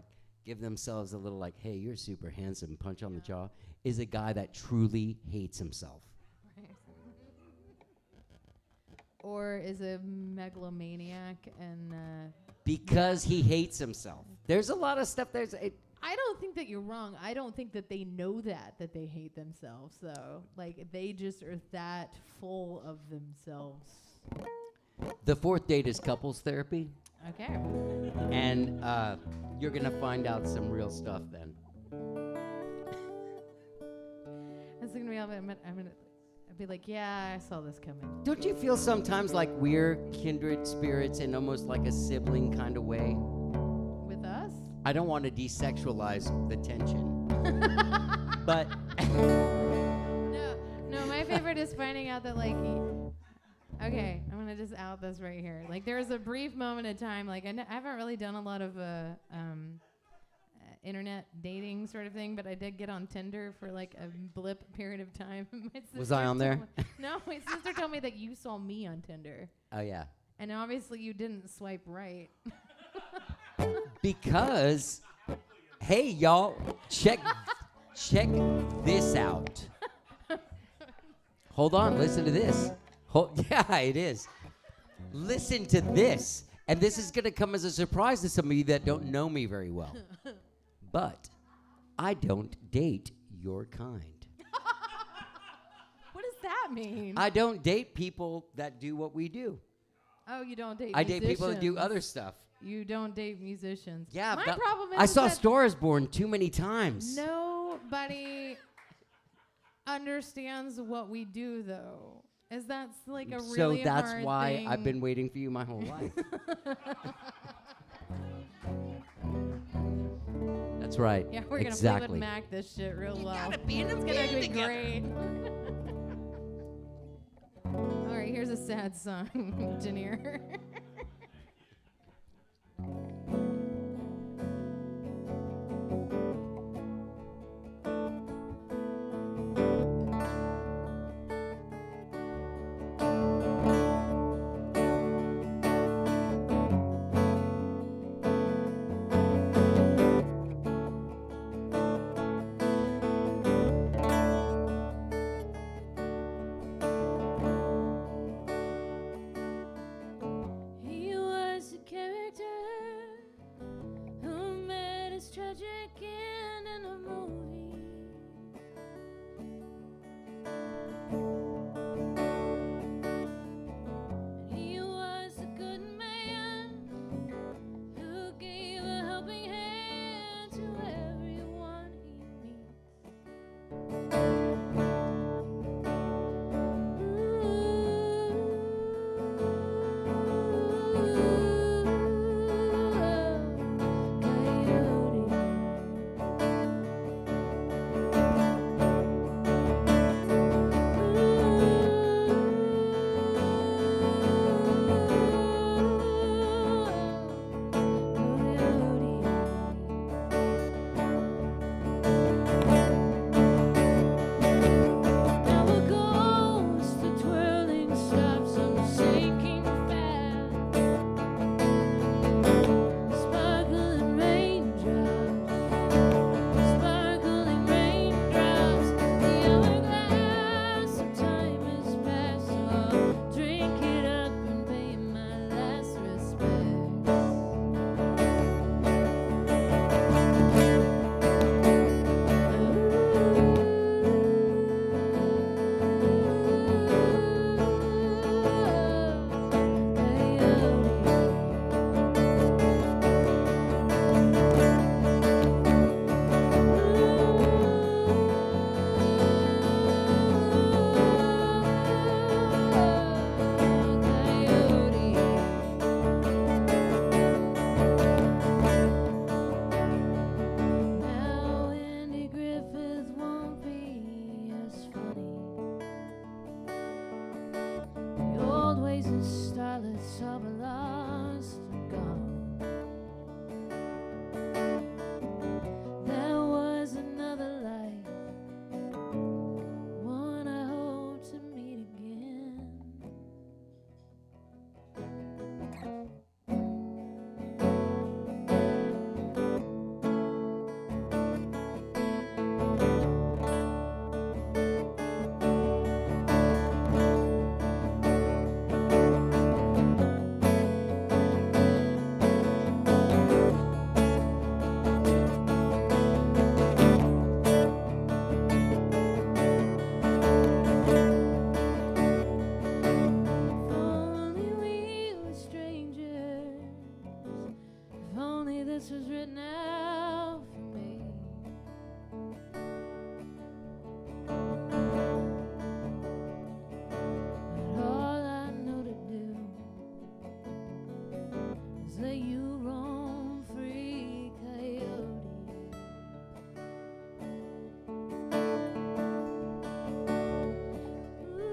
give themselves a little hey, you're super handsome, punch on the jaw, is a guy that truly hates himself. Or is a megalomaniac and... Because he hates himself. There's a lot of stuff. I don't think that you're wrong. I don't think that they know that they hate themselves, though. They just are that full of themselves. The fourth date is couples therapy. Okay. And you're going to find out some real stuff then. It's going to be all about... I'd be like, yeah, I saw this coming. Don't you feel sometimes like we're kindred spirits in almost like a sibling kind of way? With us? I don't want to desexualize the tension. But No, my favorite remember just finding out that like, okay, I'm gonna just out this right here. Like there was a brief moment of time, like I haven't really done a lot of internet dating sort of thing, but I did get on Tinder for like a blip period of time. Was I on there? No, my sister told me that you saw me on Tinder. Oh yeah. And obviously you didn't swipe right. Because, hey y'all, check this out. Hold on, listen to this. Yeah, it is. Listen to this. And this is going to come as a surprise to some of you that don't know me very well. But I don't date your kind. What does that mean? I don't date people that do what we do. Oh, you don't date I musicians. date people that do other stuff. You don't date musicians. Yeah, my problem is I saw that Star is Born too many times. nobody understands what we do, though. Is that's like a really So that's hard why thing. I've been waiting for you my whole life. That's right. Yeah, we're gonna play with Mac this shit real well. Gotta be in a It's band gonna be together. great. All right, here's a sad song, Janier. He was a character who made his tragic end in a movie. And he was a good man who gave a helping hand to everyone he meets. Now a ghost, the twirling stops, I'm sinking fast. Sparkling raindrops, the hourglass of time is past. So I'll drink it up and pay my last respects. Now Andy Griffith won't be as funny. The old ways and starlets of a lost and gone. There was another life, one I hope to meet again. If only we were strangers. If only this was written out for me. But all I know to do is let you roam free, coyote. Ooh.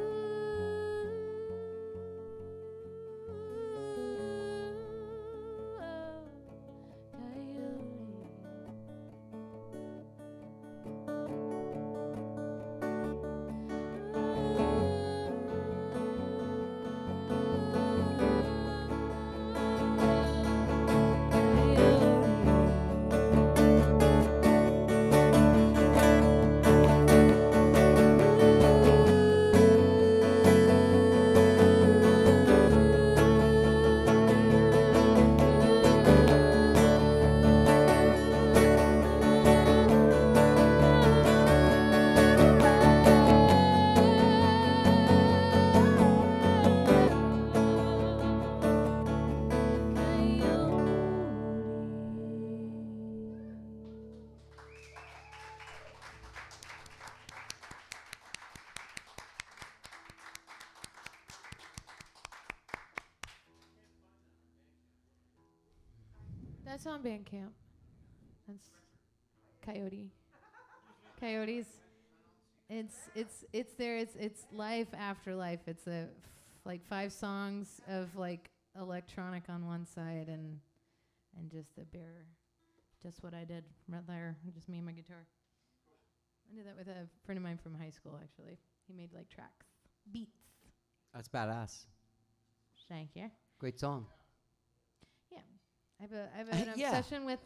That's on Bandcamp. That's Coyote. Coyotes. It's there. It's life after life. It's like 5 songs of like electronic on one side and just the bare, just what I did right there. Just me and my guitar. I did that with a friend of mine from high school. Actually, he made like tracks, beats. That's badass. Thank you. Great song. Yeah, I have an obsession with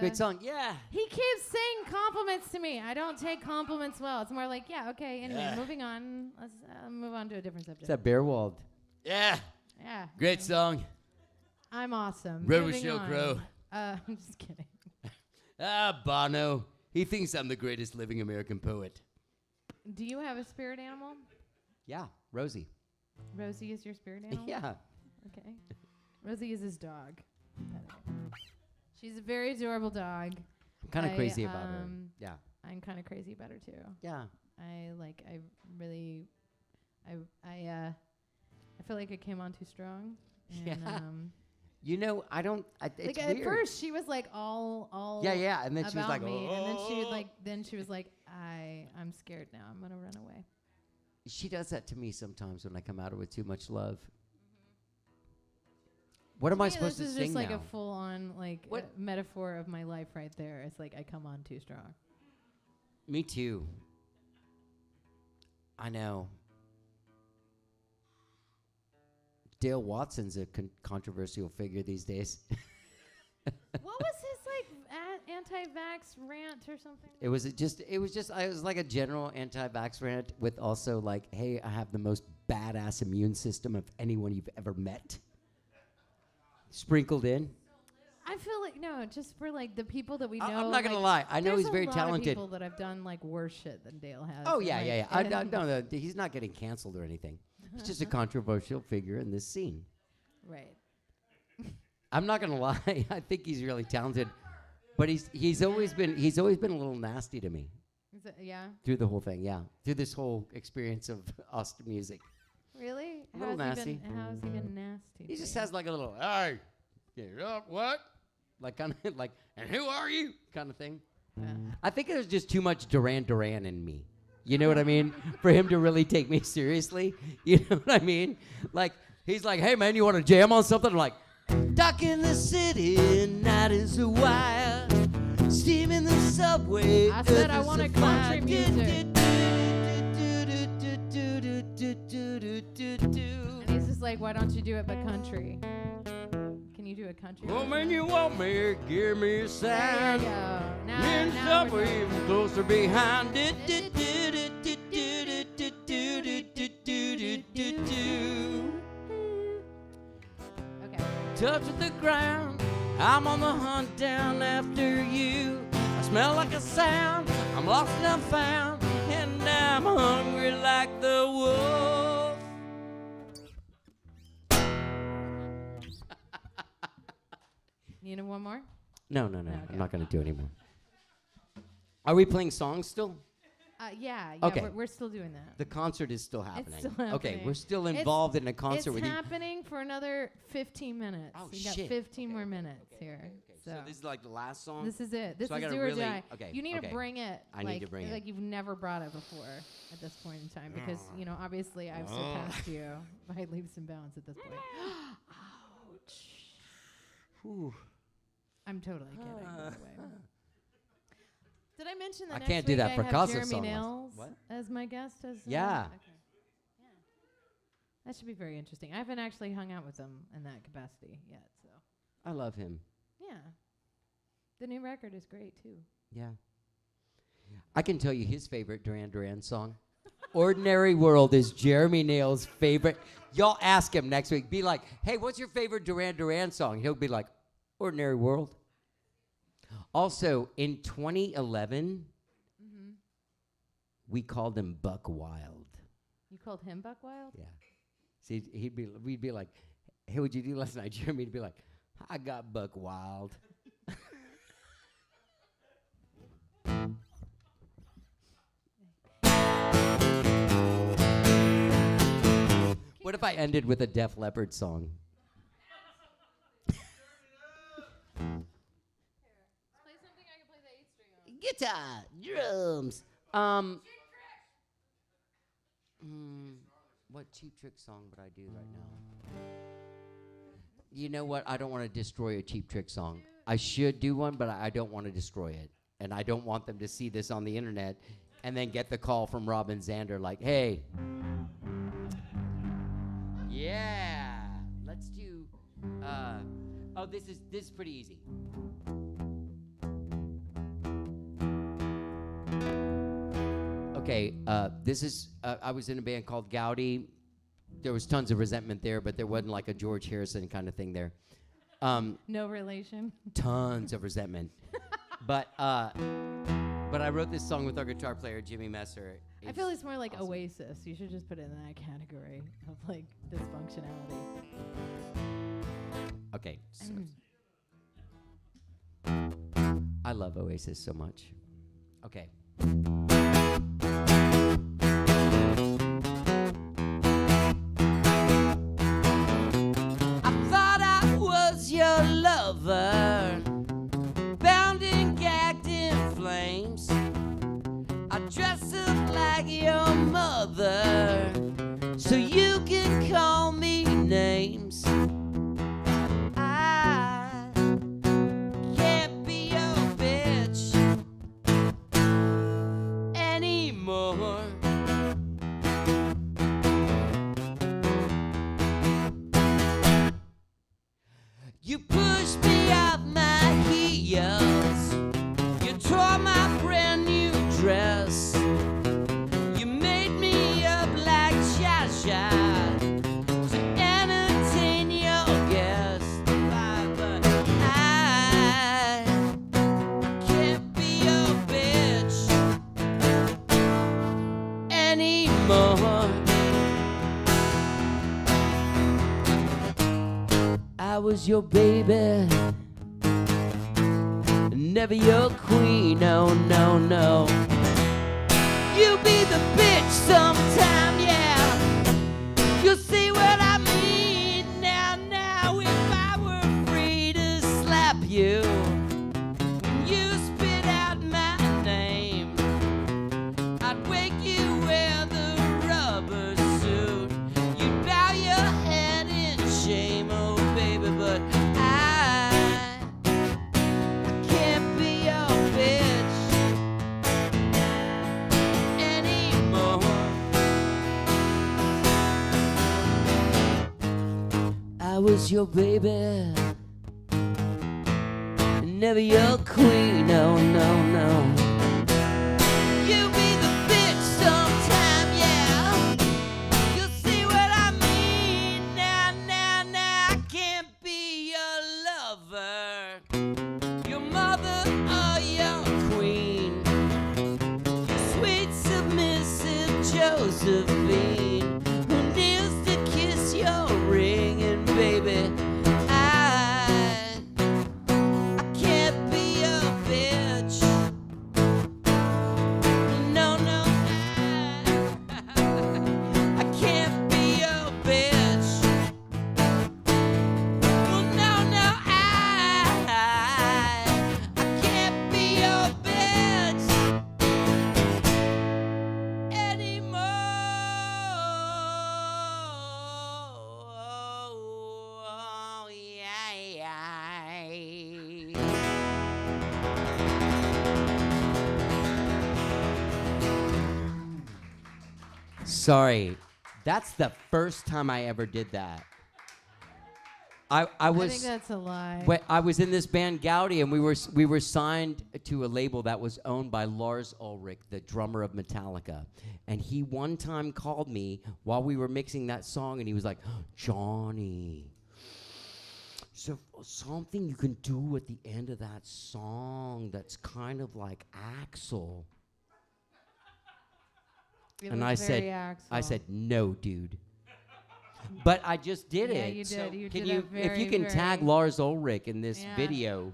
Great song. Yeah. He keeps saying compliments to me. I don't take compliments well. It's more like, yeah, okay. Anyway, moving on. Let's move on to a different subject. Is that Bearwald? Yeah. Yeah. Great song. I'm awesome. River Moving Show on. Crow. I'm just kidding. Bono. He thinks I'm the greatest living American poet. Do you have a spirit animal? Yeah, Rosie. Rosie is your spirit animal? Yeah. Okay. Rosie is his dog. She's a very adorable dog. I'm kind of crazy about her. Yeah. I'm kind of crazy about her too. Yeah. I feel like I came on too strong. And, Yeah. You know, I don't. It's like at weird. first, she was like all. Yeah, and then she was about like, me, oh. and then she was like, I'm scared now. I'm gonna run away. She does that to me sometimes when I come at her with too much love. What am I supposed to sing now? This is just like a full-on like metaphor of my life right there. It's like I come on too strong. Me too. I know. Dale Watson's a controversial figure these days. What was his like anti-vax rant or something? It was like a general anti-vax rant with also like, hey, I have the most badass immune system of anyone you've ever met. Sprinkled in. I feel like just for like the people that we know. I'm not gonna lie. I know he's very talented. There's a lot of people that have done like worse shit than Dale has. Oh yeah. No, he's not getting canceled or anything. He's just a controversial figure in this scene. Right. I'm not gonna lie. I think he's really talented, but he's always been a little nasty to me. Yeah. Through the whole thing, yeah. Through this whole experience of Austin music. Really? A little nasty. How has he been nasty? He just has like a little, hey, get up, what? Like kind of like, and who are you? Kind of thing. I think there's just too much Duran Duran in me. You know what I mean? For him to really take me seriously. You know what I mean? Like, he's like, hey, man, you want to jam on something? I'm like, duck in the city, night is a wild. Steam in the subway. I said I wanted country music. And he's just like, why don't you do it but country? Can you do a country? Oh, man, you want me, give me a sign. There you go. In Now subway, even closer behind. Okay. Touch of the ground, I'm on the hunt down after you. I smell like a sound, I'm lost and I'm found, and I'm hungry like the wolf. You know one more? No, Okay. I'm not going to do any more. Are we playing songs still? Yeah. Okay. We're still doing that. The concert is still happening. Still Okay, happening. we're still involved in a concert with It's you. happening for another 15 minutes. Oh, you shit. got 15 more minutes here. Okay. So this is like the last song? This is it. This So I is gotta do or really- die. okay, You need okay. to bring it. I need to bring it. Like you've never brought it before at this point in time because obviously I've surpassed you by leaps and bounds at this point. Ouch. Whew. I'm totally kidding. By the way. Did I mention that I next can't do week that I for have Casa Jeremy song. Nails What? as my guest? Yeah. Okay. Yeah. That should be very interesting. I haven't actually hung out with him in that capacity yet, so. I love him. Yeah. The new record is great, too. Yeah. I can tell you his favorite Duran Duran song. Ordinary World is Jeremy Nails' favorite. Y'all ask him next week. Be like, hey, what's your favorite Duran Duran song? He'll be like, Ordinary World. Also, in 2011, we called him Buck Wild. You called him Buck Wild? Yeah. See, we'd be like, hey, what'd you do last night, Jeremy? He'd be like, I got Buck Wild. What if I ended with a Def Leppard song? guitar, drums. What Cheap Trick song would I do right now? You know what? I don't want to destroy a Cheap Trick song. I should do one, but I don't want to destroy it. And I don't want them to see this on the internet and then get the call from Robin Zander like, hey. Yeah. Let's do, this is pretty easy. Okay, this is, I was in a band called Goudie. There was tons of resentment there, but there wasn't like a George Harrison kind of thing there. No relation. Tons of resentment. But I wrote this song with our guitar player, Jimmy Messer. I feel it's more like awesome. Oasis. You should just put it in that category of like dysfunctionality. Okay. So I love Oasis so much. Okay. Your lover, bound and gagged in flames. I dress up like your mother, so you can call me names. I can't be your bitch anymore. You pushed me off my heels. You tore my brand new dress. You made me up like Sha-Sha to entertain your guests. But I can't be your bitch anymore. I was your baby, never your queen, no, no, no. You be the bitch sometime, yeah. You'll see what I mean now, if I were free to slap you, when you spit out my name, I'd wake you wear the rubber suit. You'd bow your head in shame, oh baby, but I can't be your bitch anymore. I was your baby, never your queen, no, no, no. You be the bitch sometime, yeah. You'll see what I mean now. I can't be your lover, your mother or your queen, sweet submissive Josephine, who kneels to kiss your ring, and baby, I can't be your bitch. No, no, I can't be your bitch. Well, no, I can't be your bitch anymore. Oh, yeah. Sorry, that's the first time I ever did that. I was. I think that's a lie. I was in this band Goudie, and we were signed to a label that was owned by Lars Ulrich, the drummer of Metallica. And he one time called me while we were mixing that song, and he was like, "Johnny, is there something you can do at the end of that song that's kind of like Axl?" It And was I very said, Axl. "No, dude." But I just did Yeah, it. you So did. You can did you, it very, if you can tag very- Lars Ulrich in this Yeah. video?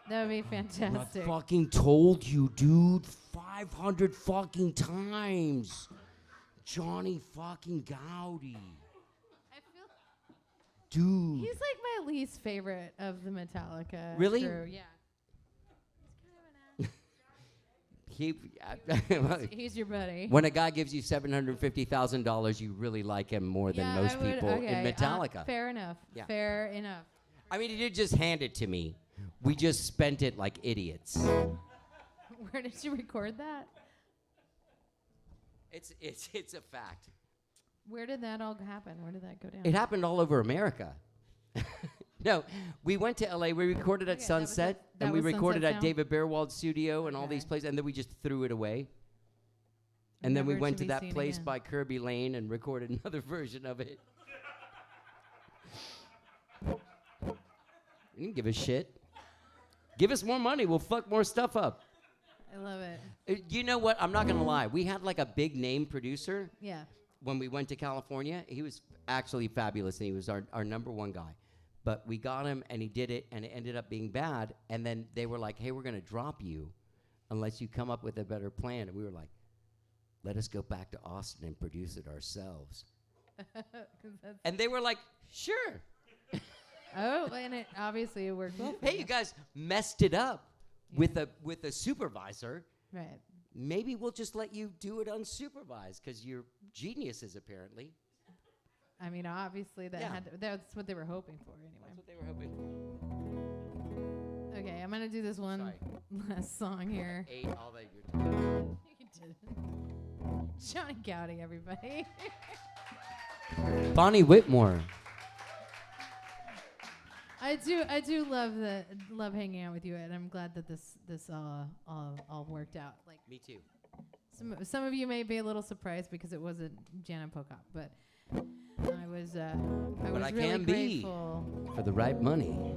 That would be fantastic. I fucking told you, dude, 500 fucking times. Johnny fucking Goudie. I feel Dude. he's like my least favorite of the Metallica Really? crew. Yeah. He's kind of an He, He's your buddy. When a guy gives you $750,000, you really like him more than Yeah, most I would- people okay, in Metallica. fair enough. Yeah. Fair enough. I mean, he did just hand it to me. We just spent it like idiots. Where did you record that? It's a fact. Where did that all happen? Where did that go down? It happened all over America. No, we went to LA. We recorded at Okay, that was Sunset, it. That and we was recorded Sunset at Sound? David Bearwald's studio and all Okay. these places, and then we just threw it away. And then we Never went to to be that seen place again. by Kirby Lane and recorded another version of it. We didn't give a shit. Give us more money. We'll fuck more stuff up. I love it. You know what? I'm not going to lie. We had like a big name producer Yeah. when we went to California. He was actually fabulous, and he was our number one guy. But we got him, and he did it, and it ended up being bad. And then they were like, hey, we're going to drop you unless you come up with a better plan. And we were like, let us go back to Austin and produce it ourselves. And they were like, sure. Oh, and it obviously it worked well for Hey, you guys messed it up with a supervisor. Right. Maybe we'll just let you do it unsupervised because you're geniuses, apparently. I mean, obviously Yeah. that's what they were hoping for anyway. That's what they were hoping for. Okay, I'm gonna do this one Sorry. last song here. Ate all that your time. You did it. Johnny Goudie, everybody. Bonnie Whitmore. I do love hanging out with you, and I'm glad that this all worked out. Like Me too. some of you may be a little surprised because it wasn't Jana Pokop, but I was I really can be. grateful. For the right money,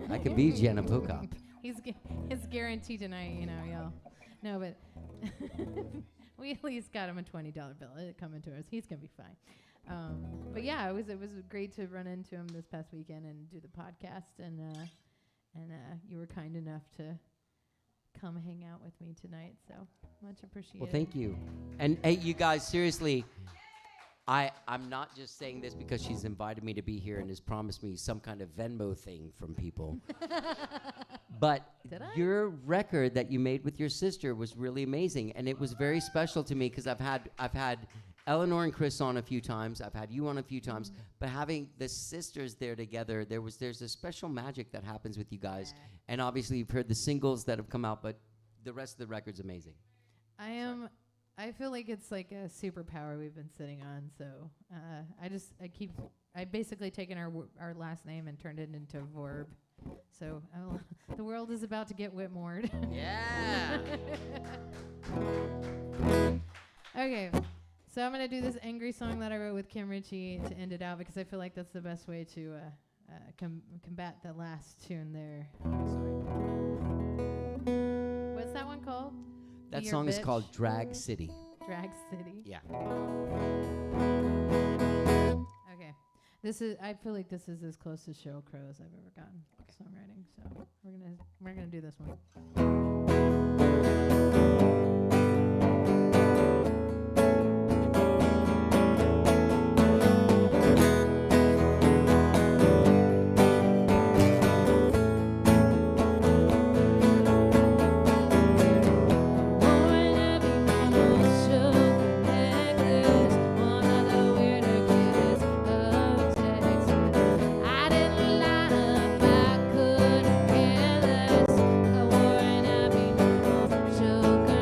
I could be Jana Pokop. His guarantee tonight, y'all. No, but we at least got him a $20 bill coming to us. He's gonna be fine. But yeah, it was great to run into him this past weekend and do the podcast, and you were kind enough to come hang out with me tonight, so much appreciated. Well, thank you. And hey, you guys, seriously, I'm not just saying this because she's invited me to be here and has promised me some kind of Venmo thing from people. But Did I? your record that you made with your sister was really amazing, and it was very special to me because I've had Eleanor and Chris on a few times. I've had you on a few times, but having the sisters there together, there's a special magic that happens with you guys. Yeah. And obviously, you've heard the singles that have come out, but the rest of the record's amazing. I feel like it's like a superpower we've been sitting on. So I basically taken our last name and turned it into a verb. So the world is about to get Whitmore. Yeah. Okay, so I'm gonna do this angry song that I wrote with Kim Ritchie to end it out because I feel like that's the best way to combat the last tune there. What's that one called? That Be Your song is Bitch? called Drag City. Drag City. Yeah. Okay. I feel like this is as close to Sheryl Crow as I've ever gotten songwriting. So we're gonna do this one. Sugar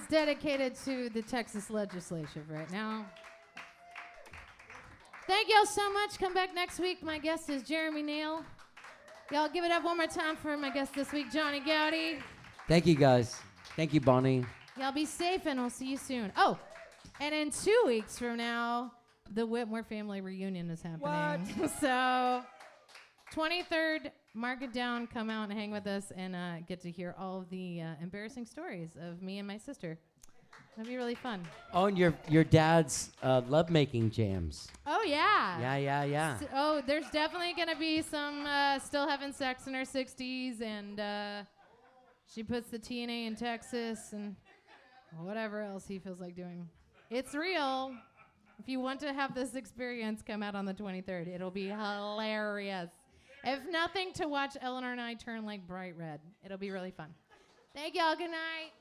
is dedicated to the Texas legislature right now. Thank y'all so much. Come back next week. My guest is Jeremy Neal. Y'all give it up one more time for my guest this week, Johnny Goudie. Thank you, guys. Thank you, Bonnie. Y'all be safe, and we'll see you soon. Oh, and in 2 weeks from now, the Whitmore family reunion is happening. What? So, 23rd, mark it down. Come out and hang with us and get to hear all of the embarrassing stories of me and my sister. That'd be really fun. Oh, and your dad's lovemaking jams. Oh, yeah. Yeah. Oh, there's definitely going to be some still having sex in her 60s, and she puts the TNA in Texas and whatever else he feels like doing. It's real. If you want to have this experience, come out on the 23rd. It'll be hilarious. If nothing, to watch Eleanor and I turn like bright red. It'll be really fun. Thank y'all. Good night.